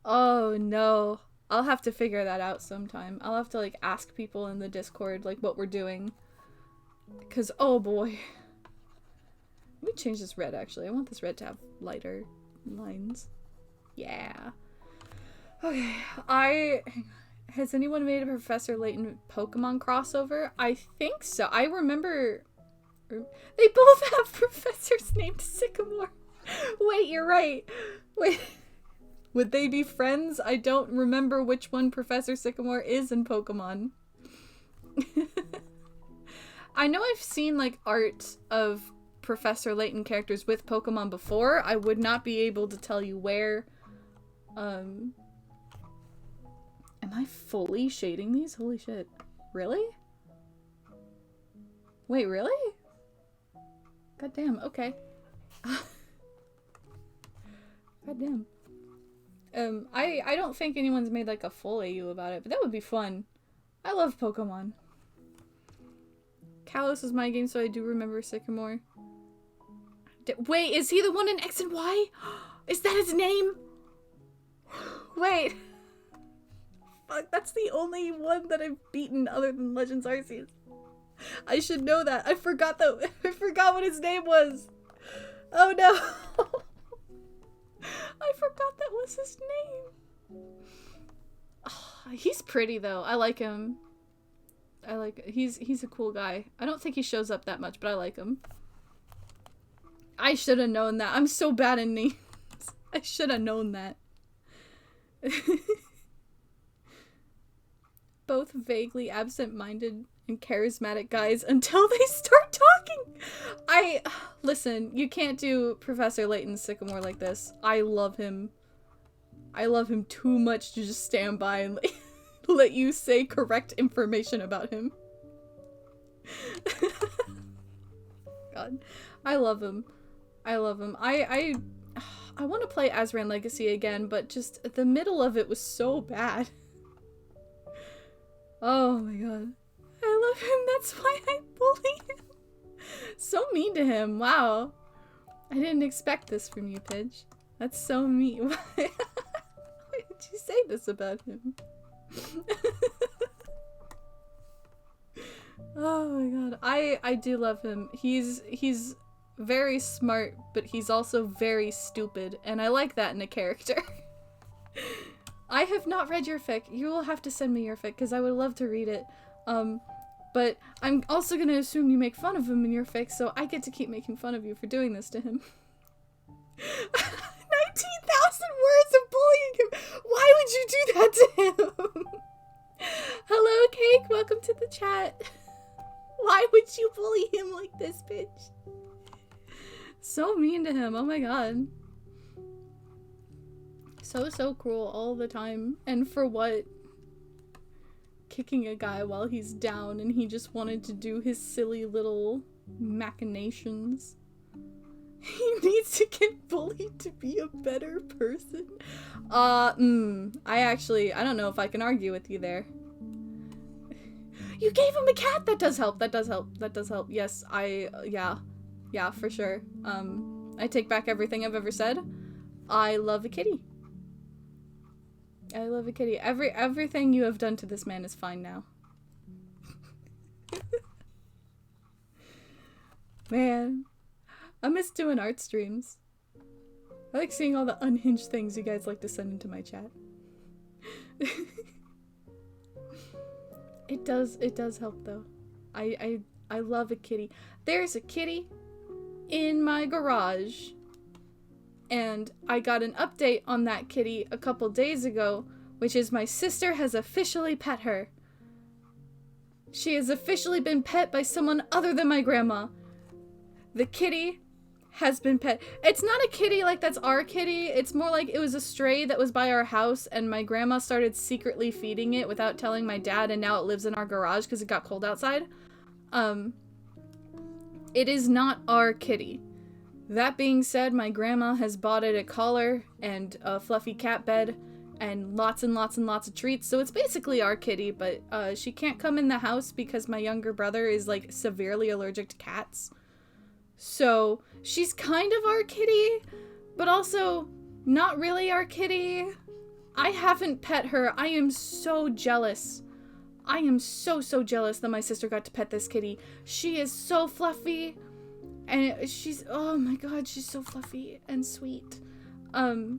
Oh no. I'll have to figure that out sometime. I'll have to like ask people in the Discord like what we're doing. 'Cause oh boy. Let me change this red, actually. I want this red to have lighter lines. Yeah. Okay, has anyone made a Professor Layton Pokemon crossover? I think so. I remember... They both have professors named Sycamore. Wait, you're right. Wait. Would they be friends? I don't remember which one Professor Sycamore is in Pokemon. I know I've seen, like, art of Professor Layton characters with Pokemon before. I would not be able to tell you where. Am I fully shading these? Holy shit. Really? Wait, really? God damn, okay. God damn. I don't think anyone's made like a full AU about it, but that would be fun. I love Pokemon. Kalos is my game, so I do remember Sycamore. Wait, is he the one in X and Y? Is that his name? Wait. Fuck, that's the only one that I've beaten other than Legends Arceus. I should know that. I forgot what his name was. Oh no. I forgot that was his name. Oh, he's pretty though. I like him. He's a cool guy. I don't think he shows up that much, but I like him. I should have known that. I'm so bad in names. I should have known that. Both vaguely absent-minded and charismatic guys until they start talking. Listen, you can't do Professor Layton Sycamore like this. I love him. I love him too much to just stand by and let you say correct information about him. God. I love him. I love him. I want to play Azran Legacy again, but just the middle of it was so bad. Oh my god. I love him. That's why I bully him. So mean to him. Wow. I didn't expect this from you, Pidge. That's so mean. Why did you say this about him? Oh my god. I do love him. He's very smart, but he's also very stupid, and I like that in a character. I have not read your fic. You will have to send me your fic, because I would love to read it. But I'm also gonna assume you make fun of him in your fic, so I get to keep making fun of you for doing this to him. 19,000 words of bullying him! Why would you do that to him? Hello, Cake. Welcome to the chat. Why would you bully him like this, bitch? So mean to him. Oh my god. So cruel all the time. And for what? Kicking a guy while he's down and he just wanted to do his silly little machinations. He needs to get bullied to be a better person. I don't know if I can argue with you there. You gave him a cat! That does help, that does help, that does help. Yes, yeah, for sure. I take back everything I've ever said. I love a kitty. I love a kitty. Everything you have done to this man is fine now. Man. I miss doing art streams. I like seeing all the unhinged things you guys like to send into my chat. It does help though. I love a kitty. There's a kitty in my garage. And I got an update on that kitty a couple days ago, which is my sister has officially pet her. She has officially been pet by someone other than my grandma. The kitty has been pet. It's not a kitty like that's our kitty. It's more like it was a stray that was by our house and my grandma started secretly feeding it without telling my dad, and now it lives in our garage because it got cold outside. It is not our kitty. That being said, my grandma has bought it a collar and a fluffy cat bed and lots of treats, so it's basically our kitty, but she can't come in the house because my younger brother is like severely allergic to cats. So she's kind of our kitty, but also not really our kitty. I haven't pet her. I am so jealous. I am so jealous that my sister got to pet this kitty. She is so fluffy. And she's, oh my god, she's so fluffy and sweet. I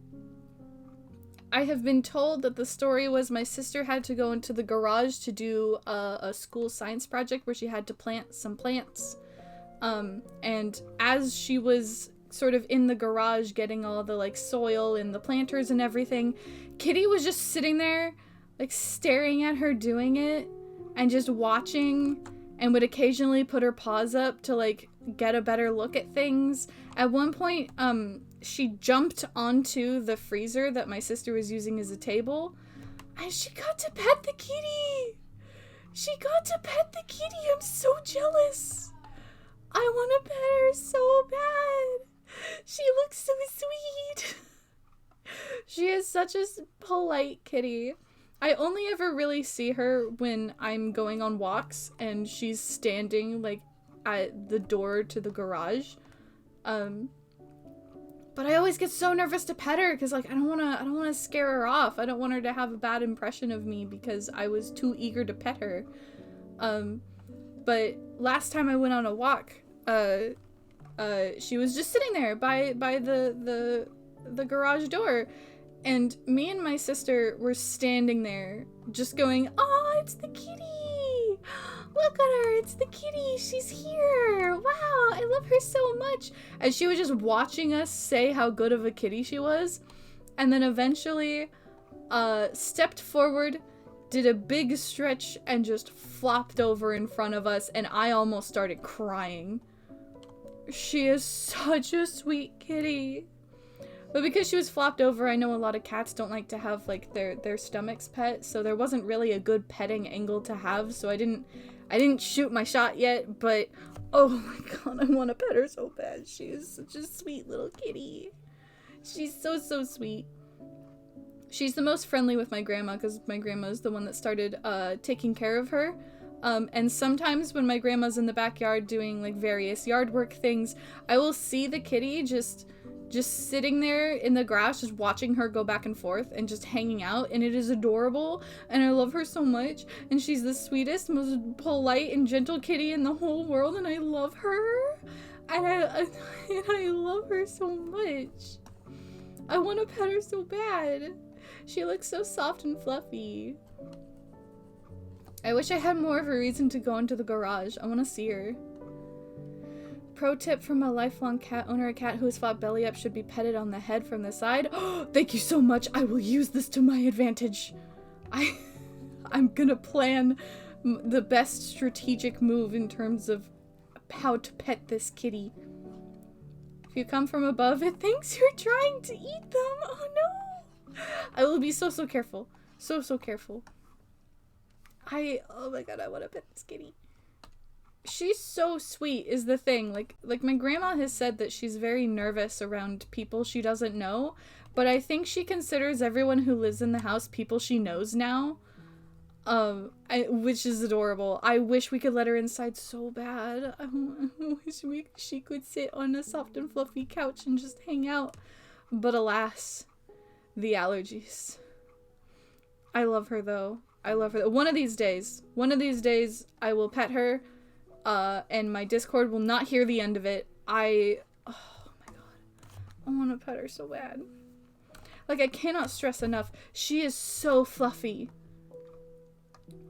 have been told that the story was my sister had to go into the garage to do a school science project where she had to plant some plants. And as she was sort of in the garage getting all the like soil and the planters and everything, Kitty was just sitting there like staring at her doing it and just watching, and would occasionally put her paws up to like get a better look at things. At one point, she jumped onto the freezer that my sister was using as a table, and she got to pet the kitty. She got to pet the kitty. I'm so jealous. I want to pet her so bad. She looks so sweet. She is such a polite kitty. I only ever really see her when I'm going on walks and she's standing like at the door to the garage. But I always get so nervous to pet her because like I don't want to scare her off. I don't want her to have a bad impression of me because I was too eager to pet her. But last time I went on a walk, she was just sitting there by the garage door. And me and my sister were standing there just going, "Oh, it's the kitty! Look at her, it's the kitty! She's here! Wow, I love her so much!" And she was just watching us say how good of a kitty she was. And then eventually stepped forward, did a big stretch, and just flopped over in front of us. And I almost started crying. She is such a sweet kitty. But because she was flopped over, I know a lot of cats don't like to have like their stomachs pet, so there wasn't really a good petting angle to have, so I didn't shoot my shot yet, but oh my god, I want to pet her so bad. She is such a sweet little kitty. She's so sweet. She's the most friendly with my grandma because my grandma's the one that started taking care of her. And sometimes when my grandma's in the backyard doing like various yard work things, I will see the kitty just just sitting there in the grass, just watching her go back and forth and just hanging out, and it is adorable, and I love her so much, and she's the sweetest, most polite and gentle kitty in the whole world, and I love her, and I love her so much. I want to pet her so bad. She looks so soft and fluffy. I wish I had more of a reason to go into the garage. I want to see her. Pro tip from a lifelong cat owner: a cat who has fought belly up should be petted on the head from the side. Oh, thank you so much. I will use this to my advantage. I'm gonna plan the best strategic move in terms of how to pet this kitty. If you come from above, it thinks you're trying to eat them. Oh no. I will be so careful. So careful. Oh my god, I want to pet this kitty. She's so sweet is the thing. Like my grandma has said that she's very nervous around people she doesn't know, but I think she considers everyone who lives in the house people she knows now. Which is adorable. I wish we could let her inside so bad. I wish she could sit on a soft and fluffy couch and just hang out. But alas, the allergies. I love her though. I love her. One of these days, I will pet her, and my Discord will not hear the end of it. Oh my god. I want to pet her so bad. Like, I cannot stress enough. She is so fluffy.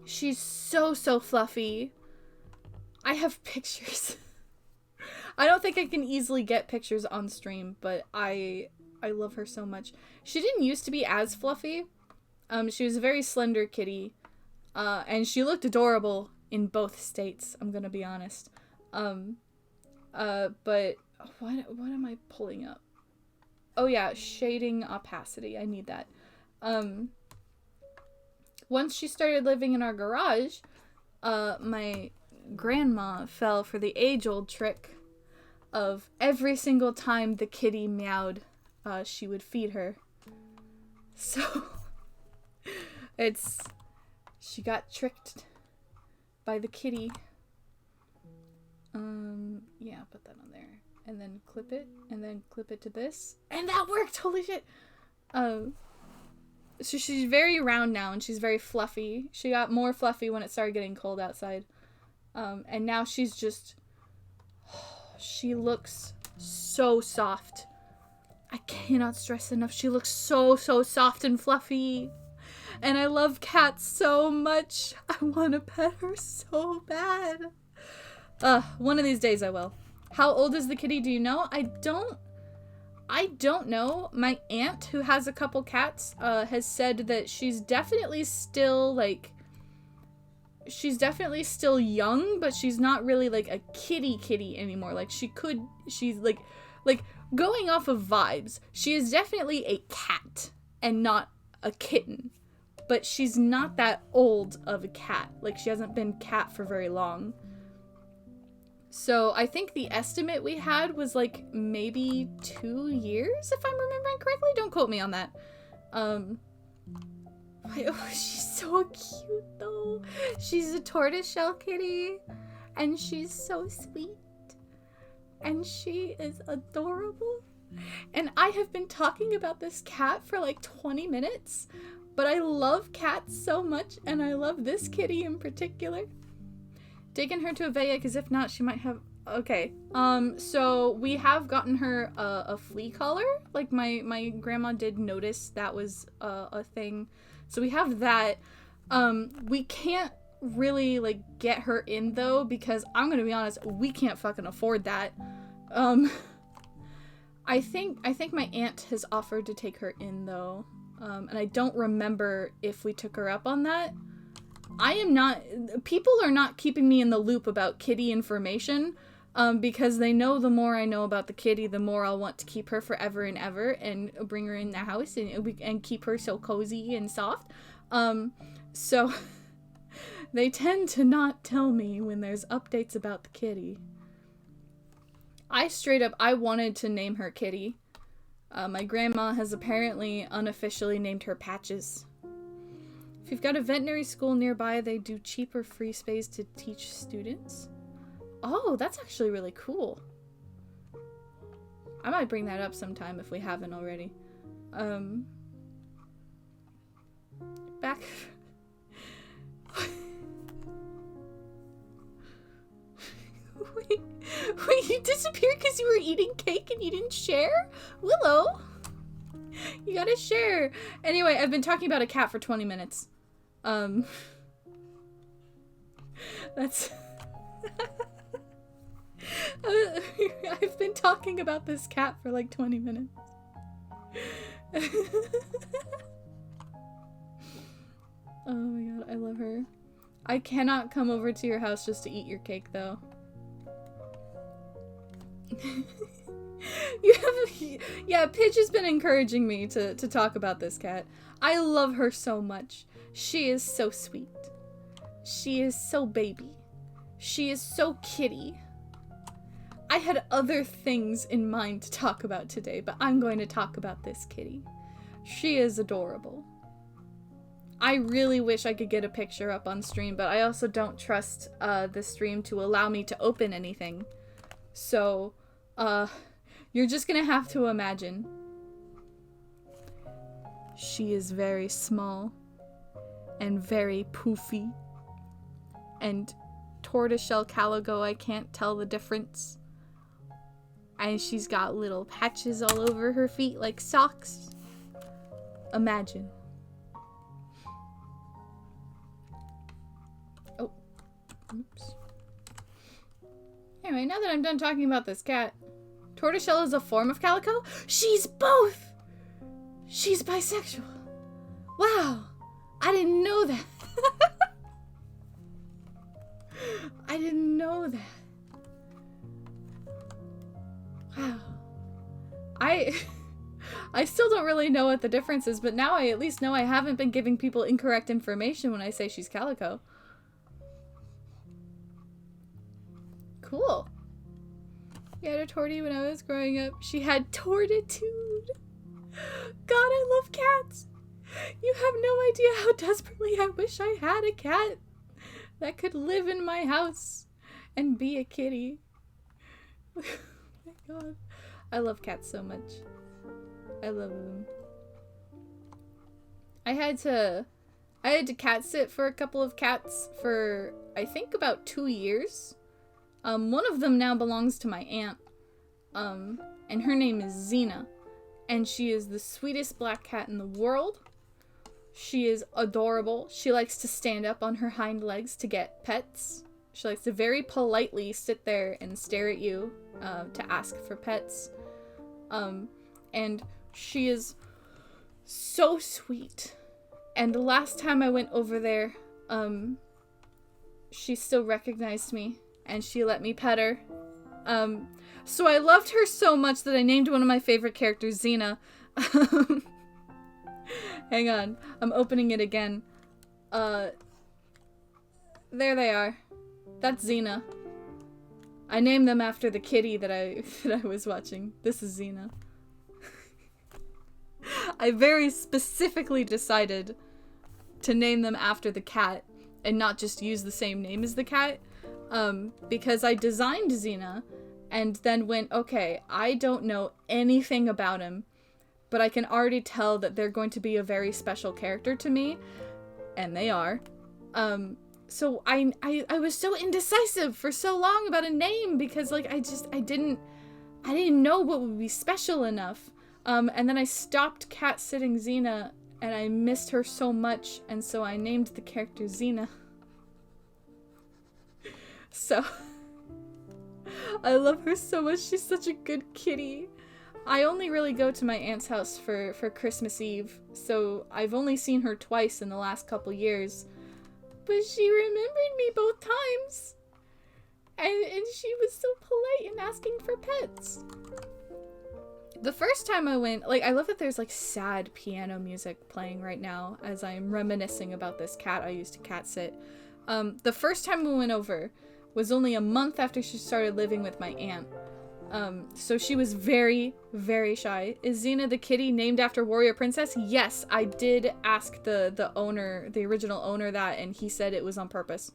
She's so fluffy. I have pictures. I don't think I can easily get pictures on stream, but I love her so much. She didn't used to be as fluffy. She was a very slender kitty, and she looked adorable in both states, I'm gonna be honest. But what am I pulling up? Oh yeah, shading opacity, I need that. Once she started living in our garage, my grandma fell for the age-old trick of every single time the kitty meowed, she would feed her. So she got tricked by the kitty. Yeah, put that on there. And then clip it, and then clip it to this. And that worked! Holy shit! So she's very round now, and she's very fluffy. She got more fluffy when it started getting cold outside. And now she's just... she looks so soft. I cannot stress enough. She looks so soft and fluffy. And I love cats so much. I want to pet her so bad. One of these days I will. How old is the kitty? Do you know? I don't know. My aunt, who has a couple cats, has said that she's definitely still, like... she's definitely still young, but she's not really, like, a kitty anymore. Like, she's, like, going off of vibes, she is definitely a cat and not a kitten. But she's not that old of a cat. Like, she hasn't been cat for very long. So I think the estimate we had was like maybe 2 years, if I'm remembering correctly. Don't quote me on that. Oh, she's so cute though. She's a tortoiseshell kitty, and she's so sweet, and she is adorable. And I have been talking about this cat for like 20 minutes, but I love cats so much, and I love this kitty in particular. Taking her to a vet, because if not, she might have... Okay. So we have gotten her a flea collar. Like, my grandma did notice that was a thing. So we have that. We can't really, like, get her in, though, because I'm gonna be honest, we can't fucking afford that. I think my aunt has offered to take her in, though. And I don't remember if we took her up on that. People are not keeping me in the loop about kitty information, because they know the more I know about the kitty, the more I'll want to keep her forever and ever and bring her in the house and keep her so cozy and soft. So they tend to not tell me when there's updates about the kitty. I wanted to name her Kitty. My grandma has apparently unofficially named her Patches. If you've got a veterinary school nearby, they do cheap or free space to teach students. Oh, that's actually really cool. I might bring that up sometime if we haven't already. Back... Wait, you disappeared because you were eating cake and you didn't share? Willow! You gotta share. Anyway, I've been talking about a cat for 20 minutes. That's... I've been talking about this cat for like 20 minutes. Oh my god, I love her. I cannot come over to your house just to eat your cake, though. Yeah, Pidge has been encouraging me to talk about this cat. I love her so much. She is so sweet. She is so baby. She is so kitty. I had other things in mind to talk about today, but I'm going to talk about this kitty. She is adorable. I really wish I could get a picture up on stream, but I also don't trust the stream to allow me to open anything. So, you're just gonna have to imagine. She is very small and very poofy. And tortoiseshell calico, I can't tell the difference. And she's got little patches all over her feet like socks. Imagine. Oh. Oops. Anyway, now that I'm done talking about this cat, tortoiseshell is a form of calico? She's both! She's bisexual. Wow. I didn't know that. I didn't know that. Wow. I still don't really know what the difference is, but now I at least know I haven't been giving people incorrect information when I say she's calico. Cool. We had a tortie when I was growing up. She had tortitude. God, I love cats. You have no idea how desperately I wish I had a cat that could live in my house and be a kitty. Oh my god. I love cats so much. I love them. I had to cat sit for a couple of cats for, I think, about 2 years. One of them now belongs to my aunt. And her name is Xena. And she is the sweetest black cat in the world. She is adorable. She likes to stand up on her hind legs to get pets. She likes to very politely sit there and stare at you to ask for pets. And she is so sweet. And the last time I went over there, she still recognized me and she let me pet her. So I loved her so much that I named one of my favorite characters Xena. Hang on, I'm opening it again. There they are. That's Xena. I named them after the kitty that I was watching. This is Xena. I very specifically decided to name them after the cat and not just use the same name as the cat, because I designed Xena and then went, okay, I don't know anything about him, but I can already tell that they're going to be a very special character to me, and they are. So I was so indecisive for so long about a name because like I didn't know what would be special enough. And then I stopped cat sitting Xena and I missed her so much, and so I named the character Xena. So I love her so much. She's such a good kitty. I only really go to my aunt's house for Christmas Eve, so I've only seen her twice in the last couple years. But she remembered me both times. And she was so polite in asking for pets. The first time I went, like, I love that there's, like, sad piano music playing right now as I'm reminiscing about this cat I used to cat sit. The first time we went over was only a month after she started living with my aunt. So she was very, very shy. Is Xena the kitty named after Warrior Princess? Yes, I did ask the owner, the original owner that, and he said it was on purpose.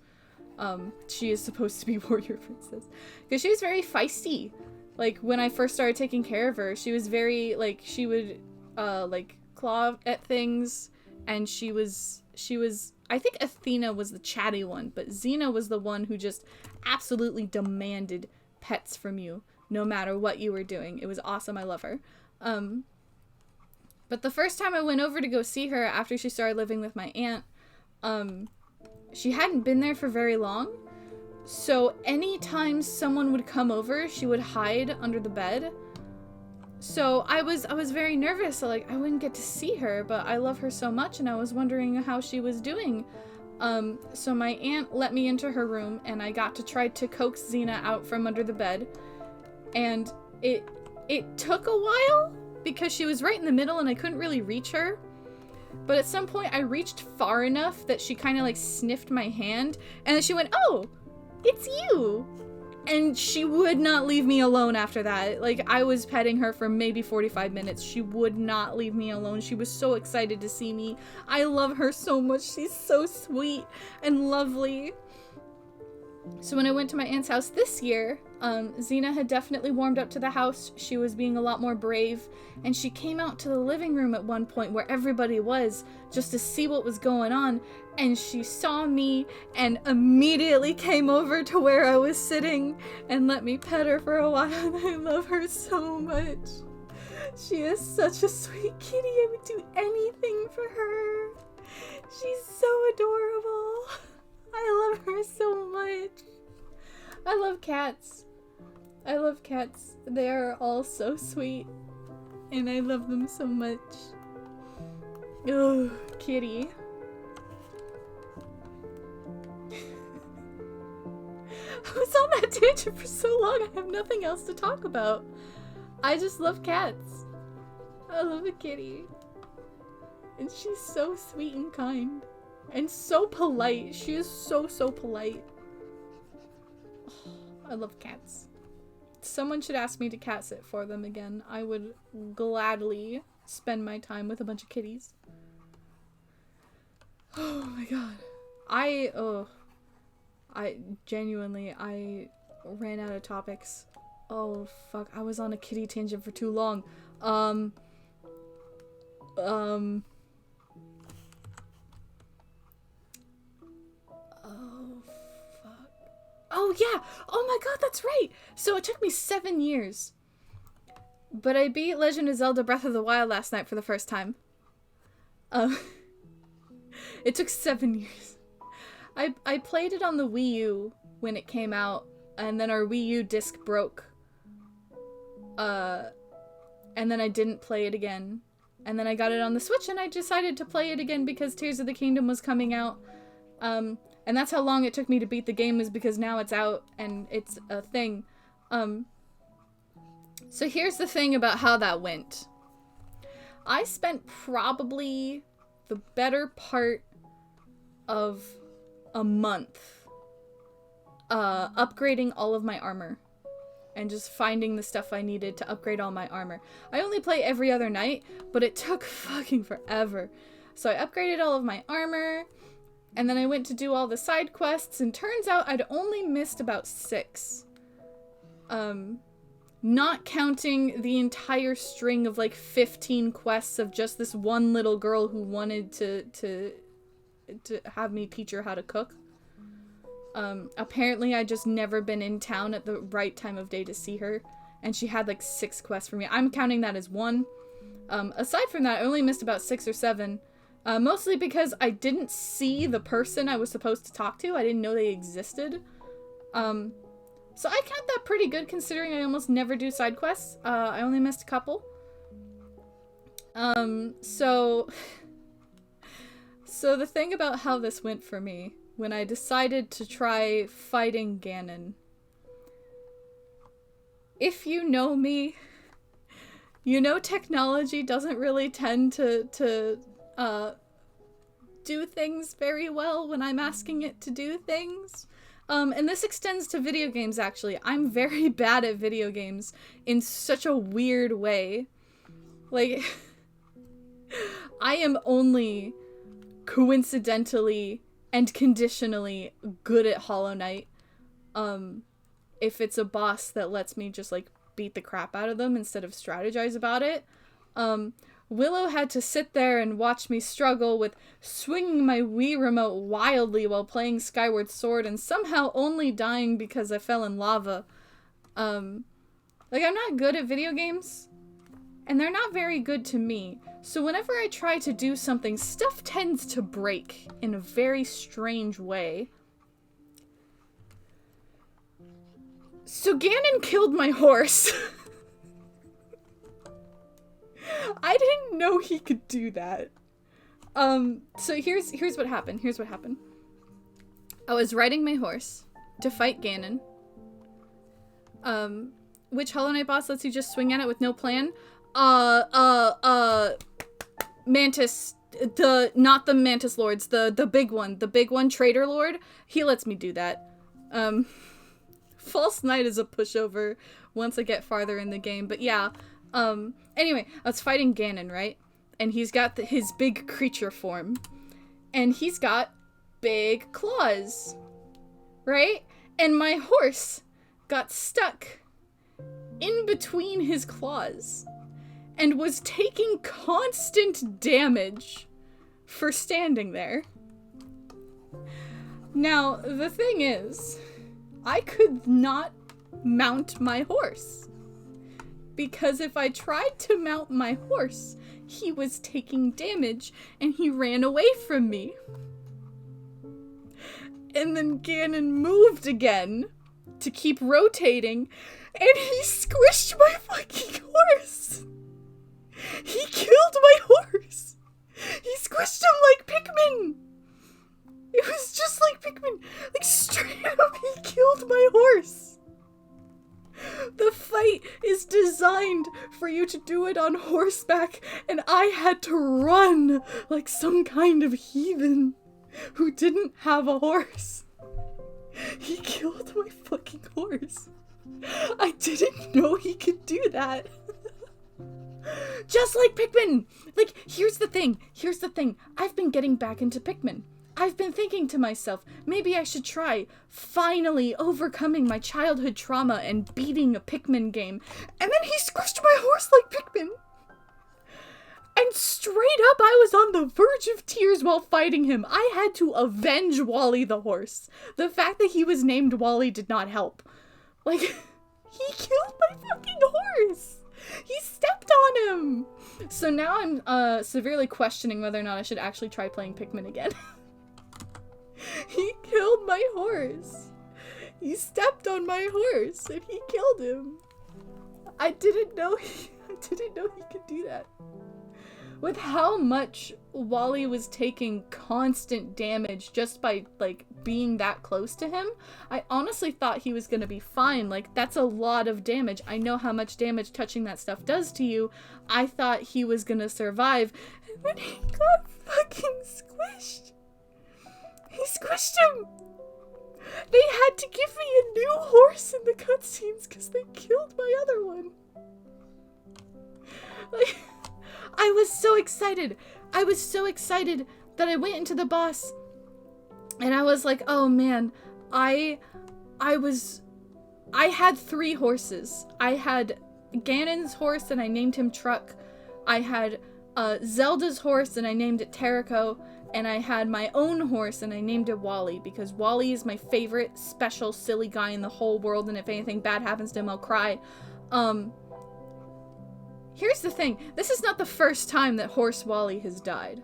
She is supposed to be Warrior Princess. Because she was very feisty. like, when I first started taking care of her, she was very, like, she would, like, claw at things, and she was, I think Athena was the chatty one, but Xena was the one who just absolutely demanded pets from you, no matter what you were doing. It was awesome. I love her. But the first time I went over to go see her after she started living with my aunt, she hadn't been there for very long. So anytime someone would come over, she would hide under the bed. So I was very nervous. So, like, I wouldn't get to see her, but I love her so much, and I was wondering how she was doing. So my aunt let me into her room, and I got to try to coax Xena out from under the bed. And it took a while, because she was right in the middle and I couldn't really reach her. But at some point I reached far enough that she kind of like sniffed my hand, and then she went, "Oh, it's you!" And she would not leave me alone after that. Like, I was petting her for maybe 45 minutes. She would not leave me alone. She was so excited to see me. I love her so much. She's so sweet and lovely. So when I went to my aunt's house this year, Xena had definitely warmed up to the house. She was being a lot more brave, and she came out to the living room at one point where everybody was, just to see what was going on, and she saw me and immediately came over to where I was sitting and let me pet her for a while, and I love her so much. She is such a sweet kitty. I would do anything for her. She's so adorable. I love her so much. I love cats. I love cats. They are all so sweet. And I love them so much. Oh, kitty. I was on that tangent for so long, I have nothing else to talk about. I just love cats. I love a kitty. And she's so sweet and kind. And so polite. She is so polite. Oh, I love cats. Someone should ask me to cat sit for them again. I would gladly spend my time with a bunch of kitties. Oh my god. I genuinely, I ran out of topics. Oh fuck, I was on a kitty tangent for too long. Oh yeah! Oh my god, that's right! So it took me 7 years. But I beat Legend of Zelda Breath of the Wild last night for the first time. It took 7 years. I played it on the Wii U when it came out, and then our Wii U disc broke. And then I didn't play it again. And then I got it on the Switch, and I decided to play it again because Tears of the Kingdom was coming out. And that's how long it took me to beat the game, is because now it's out and it's a thing. So here's the thing about how that went. I spent probably the better part of a month upgrading all of my armor and just finding the stuff I needed to upgrade all my armor. I only play every other night, but it took fucking forever. So I upgraded all of my armor, and then I went to do all the side quests, and turns out I'd only missed about 6. Not counting the entire string of like 15 quests of just this one little girl who wanted to have me teach her how to cook. Apparently I just never been in town at the right time of day to see her, and she had like 6 quests for me. I'm counting that as 1. Aside from that, I only missed about 6 or 7. Mostly because I didn't see the person I was supposed to talk to. I didn't know they existed. So I count that pretty good considering I almost never do side quests. I only missed a couple. So the thing about how this went for me, when I decided to try fighting Ganon. If you know me, you know technology doesn't really tend to do things very well when I'm asking it to do things. And this extends to video games, actually. I'm very bad at video games in such a weird way. Like, I am only coincidentally and conditionally good at Hollow Knight. If it's a boss that lets me just, like, beat the crap out of them instead of strategize about it. Willow had to sit there and watch me struggle with swinging my Wii remote wildly while playing Skyward Sword and somehow only dying because I fell in lava. Like, I'm not good at video games, and they're not very good to me. So whenever I try to do something, stuff tends to break in a very strange way. So Ganon killed my horse. I didn't know he could do that. So here's what happened. Here's what happened. I was riding my horse to fight Ganon. Which Hollow Knight boss lets you just swing at it with no plan? Mantis, not the Mantis Lords, the big one, Traitor Lord. He lets me do that. False Knight is a pushover once I get farther in the game, but yeah. Anyway, I was fighting Ganon, right? And he's got his big creature form. And he's got big claws, right? And my horse got stuck in between his claws and was taking constant damage for standing there. Now, the thing is, I could not mount my horse. Because if I tried to mount my horse, he was taking damage and he ran away from me. And then Ganon moved again to keep rotating and he squished my fucking horse. He killed my horse. He squished him like Pikmin. It was just like Pikmin. Like, straight up, he killed my horse. The fight is designed for you to do it on horseback, and I had to run like some kind of heathen who didn't have a horse. He killed my fucking horse. I didn't know he could do that. Just like Pikmin! Like, here's the thing. I've been getting back into Pikmin. I've been thinking to myself, maybe I should try finally overcoming my childhood trauma and beating a Pikmin game. And then he squished my horse like Pikmin. And straight up, I was on the verge of tears while fighting him. I had to avenge Wally the horse. The fact that he was named Wally did not help. Like, he killed my fucking horse. He stepped on him. So now I'm severely questioning whether or not I should actually try playing Pikmin again. He killed my horse. He stepped on my horse and he killed him. I didn't know he could do that. With how much Wally was taking constant damage just by, like, being that close to him, I honestly thought he was gonna be fine. Like, that's a lot of damage. I know how much damage touching that stuff does to you. I thought he was gonna survive. And then he got fucking squished. He squished him! They had to give me a new horse in the cutscenes because they killed my other one. Like, I was so excited. I was so excited that I went into the boss and I was like, oh man, I had 3 horses. I had Ganon's horse and I named him Truck. I had Zelda's horse and I named it Terrico. And I had my own horse and I named it Wally because Wally is my favorite special silly guy in the whole world, and if anything bad happens to him, I'll cry. Here's the thing. This is not the first time that Horse Wally has died.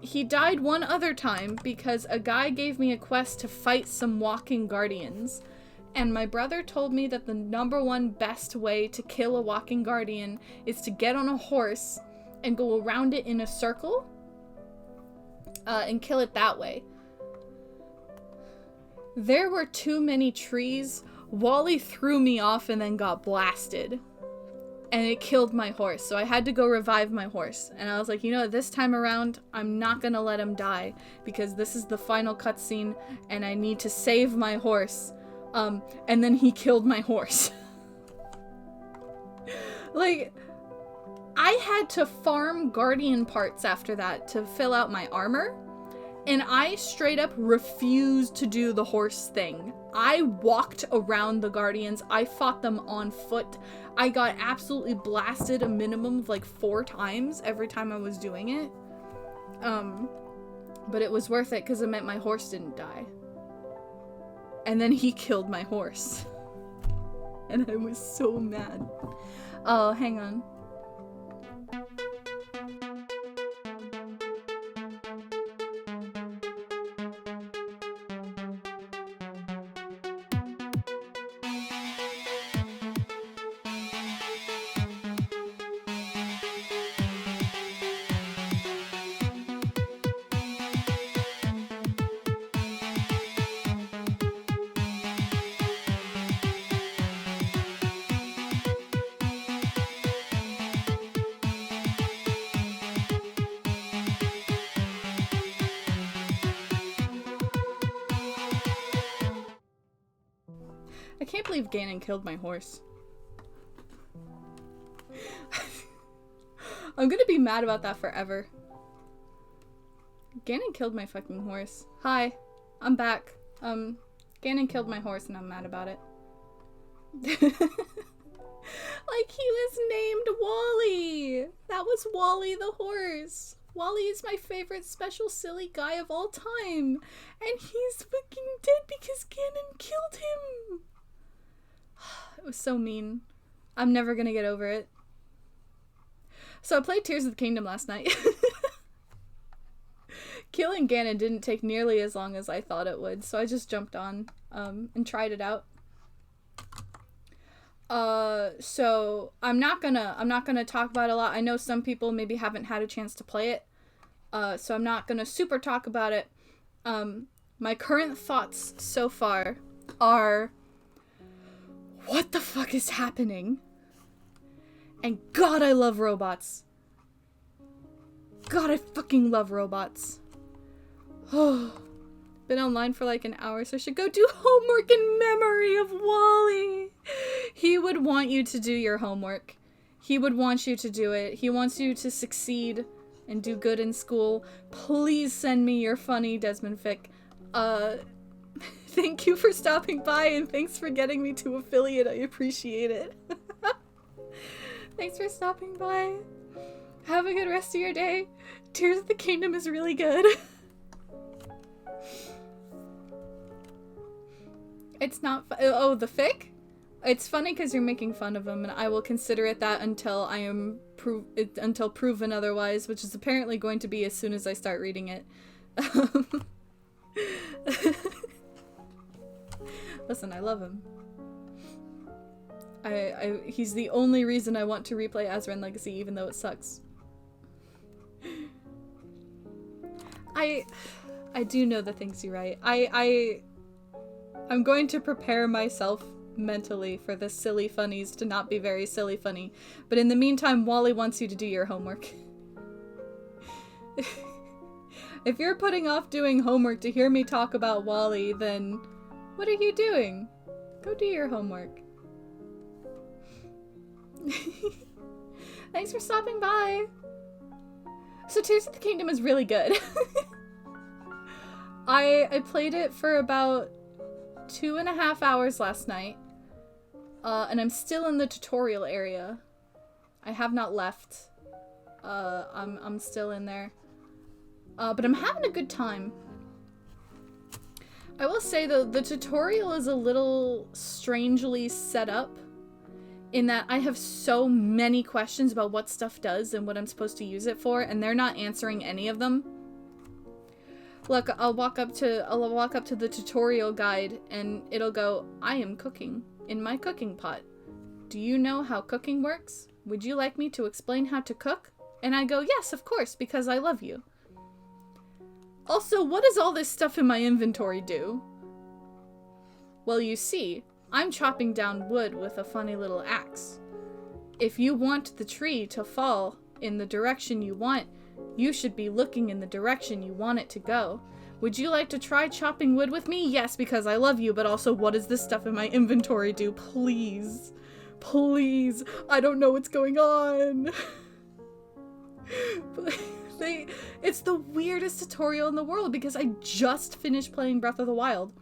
He died one other time because a guy gave me a quest to fight some walking guardians. And my brother told me that the #1 best way to kill a walking guardian is to get on a horse and go around it in a circle, and kill it that way. There were too many trees. Wally threw me off and then got blasted. And it killed my horse, so I had to go revive my horse. And I was like, you know, this time around, I'm not gonna let him die, because this is the final cutscene, and I need to save my horse. And then he killed my horse. Like, I had to farm guardian parts after that to fill out my armor, and I straight up refused to do the horse thing I walked around the Guardians. I fought them on foot. I got absolutely blasted a minimum of like 4 times every time I was doing it. But it was worth it because it meant my horse didn't die. And then he killed my horse. And I was so mad. Oh, hang on. I can't believe Ganon killed my horse. I'm gonna be mad about that forever. Ganon killed my fucking horse. Hi, I'm back. Ganon killed my horse and I'm mad about it. Like, he was named Wally! That was Wally the horse. Wally is my favorite special silly guy of all time. And he's fucking dead because Ganon killed him! It was so mean. I'm never gonna get over it. So I played Tears of the Kingdom last night. Killing Ganon didn't take nearly as long as I thought it would, so I just jumped on and tried it out. So I'm not gonna talk about it a lot. I know some people maybe haven't had a chance to play it, so I'm not gonna super talk about it. My current thoughts so far are, what the fuck is happening? And God, I love robots. God, I fucking love robots. Oh, been online for like an hour, so I should go do homework in memory of Wally. He would want you to do your homework. He would want you to do it. He wants you to succeed and do good in school. Please send me your funny Desmond Fick. Thank you for stopping by, and thanks for getting me to affiliate. I appreciate it. Thanks for stopping by. Have a good rest of your day. Tears of the Kingdom is really good. It's not oh, the fic? It's funny because you're making fun of him, and I will consider it that until I am until proven otherwise, which is apparently going to be as soon as I start reading it. Listen, I love him. He's the only reason I want to replay Azran Legacy, even though it sucks. I do know the things you write. I'm going to prepare myself mentally for the silly funnies to not be very silly funny. But in the meantime, Wally wants you to do your homework. If you're putting off doing homework to hear me talk about Wally, then what are you doing? Go do your homework. Thanks for stopping by. So Tears of the Kingdom is really good. I played it for about 2.5 hours last night. And I'm still in the tutorial area. I have not left. I'm still in there. But I'm having a good time. I will say though, the tutorial is a little strangely set up in that I have so many questions about what stuff does and what I'm supposed to use it for, and they're not answering any of them. Look, I'll walk up to the tutorial guide and it'll go, I am cooking in my cooking pot. Do you know how cooking works? Would you like me to explain how to cook? And I go, yes, of course, because I love you. Also, what does all this stuff in my inventory do? Well, you see, I'm chopping down wood with a funny little axe. If you want the tree to fall in the direction you want, you should be looking in the direction you want it to go. Would you like to try chopping wood with me? Yes, because I love you, but also what does this stuff in my inventory do? Please. Please. I don't know what's going on. It's the weirdest tutorial in the world because I just finished playing Breath of the Wild.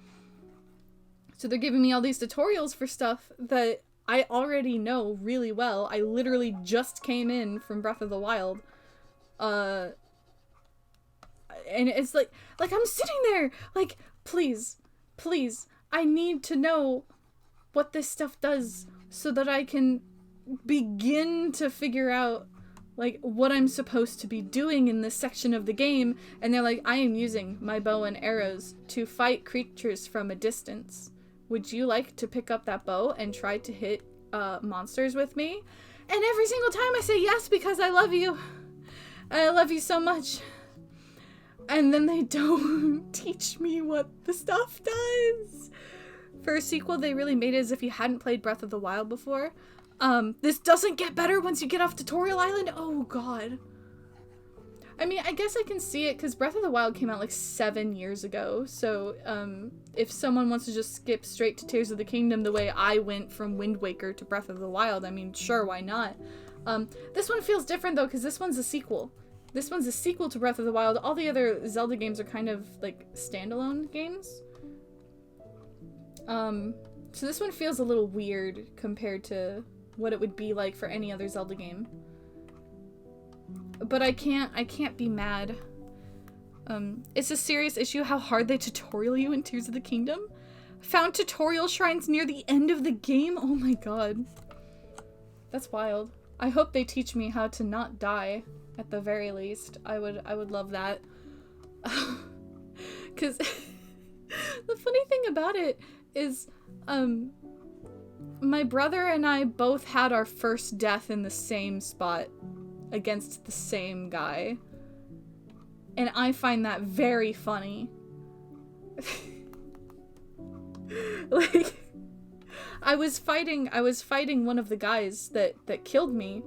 So they're giving me all these tutorials for stuff that I already know really well. I literally just came in from Breath of the Wild. And it's like I'm sitting there, like, please, I need to know what this stuff does so that I can begin to figure out, like, what I'm supposed to be doing in this section of the game. And they're like, I am using my bow and arrows to fight creatures from a distance. Would you like to pick up that bow and try to hit monsters with me? And every single time I say yes because I love you. I love you so much. And then they don't teach me what the stuff does. For a sequel, they really made it as if you hadn't played Breath of the Wild before. This doesn't get better once you get off Tutorial Island? Oh, God. I mean, I guess I can see it because Breath of the Wild came out like 7 years ago. So, if someone wants to just skip straight to Tears of the Kingdom the way I went from Wind Waker to Breath of the Wild, I mean, sure, why not? This one feels different though because this one's a sequel. This one's a sequel to Breath of the Wild. All the other Zelda games are kind of like standalone games. So this one feels a little weird compared to what it would be like for any other Zelda game. But I can't be mad. It's a serious issue how hard they tutorial you in Tears of the Kingdom. Found tutorial shrines near the end of the game? Oh my god. That's wild. I hope they teach me how to not die, at the very least. I would love that. 'Cause the funny thing about it is, my brother and I both had our first death in the same spot against the same guy. And I find that very funny. Like, I was fighting one of the guys that killed me.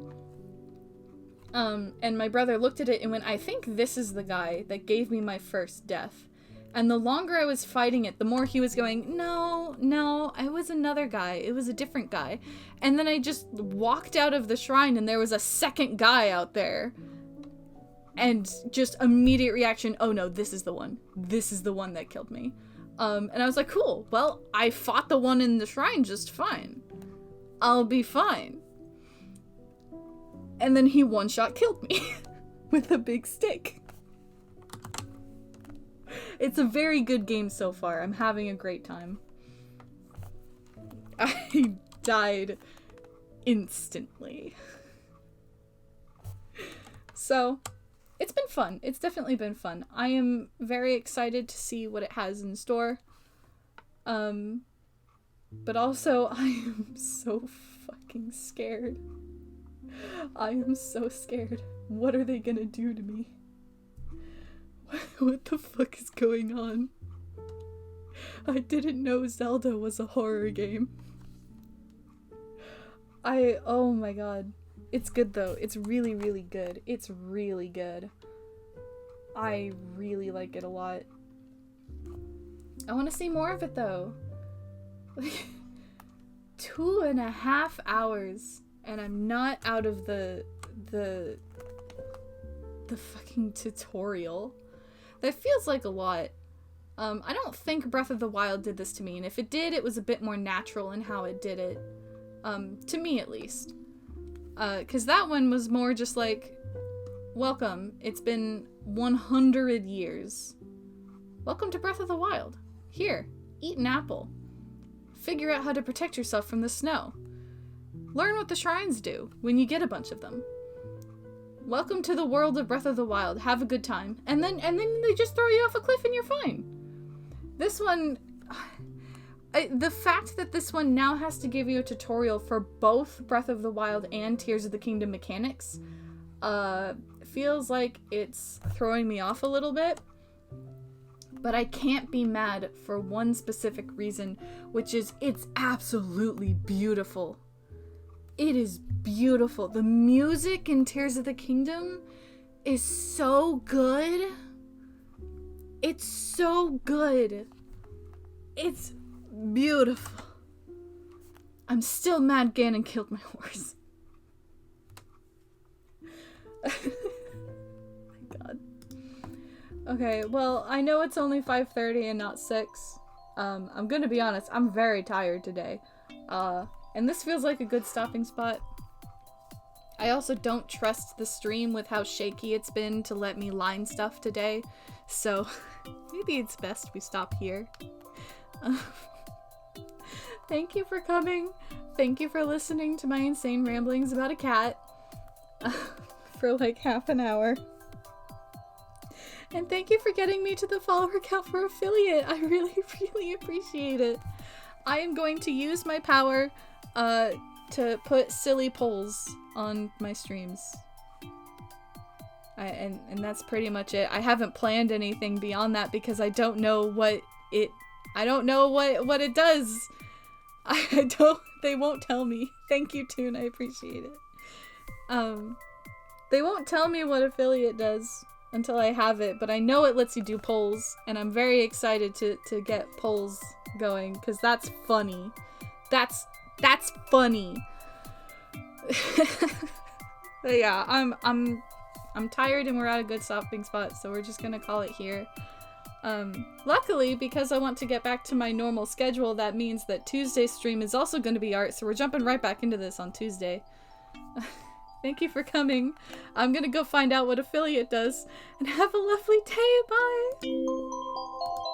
And my brother looked at it and went, I think this is the guy that gave me my first death. And the longer I was fighting it, the more he was going, no, it was another guy. It was a different guy. And then I just walked out of the shrine and there was a second guy out there. And just immediate reaction, oh no, this is the one. This is the one that killed me. And I was like, cool. Well, I fought the one in the shrine just fine. I'll be fine. And then he one-shot killed me with a big stick. It's a very good game so far. I'm having a great time. I died instantly. So, it's been fun. It's definitely been fun. I am very excited to see what it has in store. But also, I am so fucking scared. I am so scared. What are they gonna do to me? What the fuck is going on? I didn't know Zelda was a horror game. Oh my god. It's good though. It's really, really good. It's really good. I really like it a lot. I want to see more of it though. 2.5 hours and I'm not out of the fucking tutorial. That feels like a lot. I don't think Breath of the Wild did this to me, and if it did, it was a bit more natural in how it did it. To me at least. 'Cause that one was more just like, welcome, it's been 100 years. Welcome to Breath of the Wild. Here, eat an apple. Figure out how to protect yourself from the snow. Learn what the shrines do when you get a bunch of them. Welcome to the world of Breath of the Wild. Have a good time. And then they just throw you off a cliff and you're fine. This one... the fact that this one now has to give you a tutorial for both Breath of the Wild and Tears of the Kingdom mechanics feels like it's throwing me off a little bit. But I can't be mad for one specific reason, which is it's absolutely beautiful. It is beautiful. The music in Tears of the Kingdom is so good. It's so good. It's beautiful. I'm still mad Ganon killed my horse. My god. Okay, well, I know it's only 5:30 and not 6. I'm gonna be honest, I'm very tired today. And this feels like a good stopping spot. I also don't trust the stream with how shaky it's been to let me line stuff today, so maybe it's best we stop here. Thank you for coming. Thank you for listening to my insane ramblings about a cat for like half an hour. And thank you for getting me to the follower count for affiliate. I really, really appreciate it. I am going to use my power to put silly polls on my streams. And that's pretty much it. I haven't planned anything beyond that because I don't know what it what it does. They won't tell me. Thank you, Toon, I appreciate it. They won't tell me what affiliate does until I have it, but I know it lets you do polls, and I'm very excited to get polls going, because that's funny. That's funny. But yeah, I'm tired and we're at a good stopping spot, so we're just gonna call it here. Luckily, because I want to get back to my normal schedule, that means that Tuesday's stream is also going to be art, so we're jumping right back into this on Tuesday. Thank you for coming. I'm gonna go find out what affiliate does, and have a lovely day. Bye!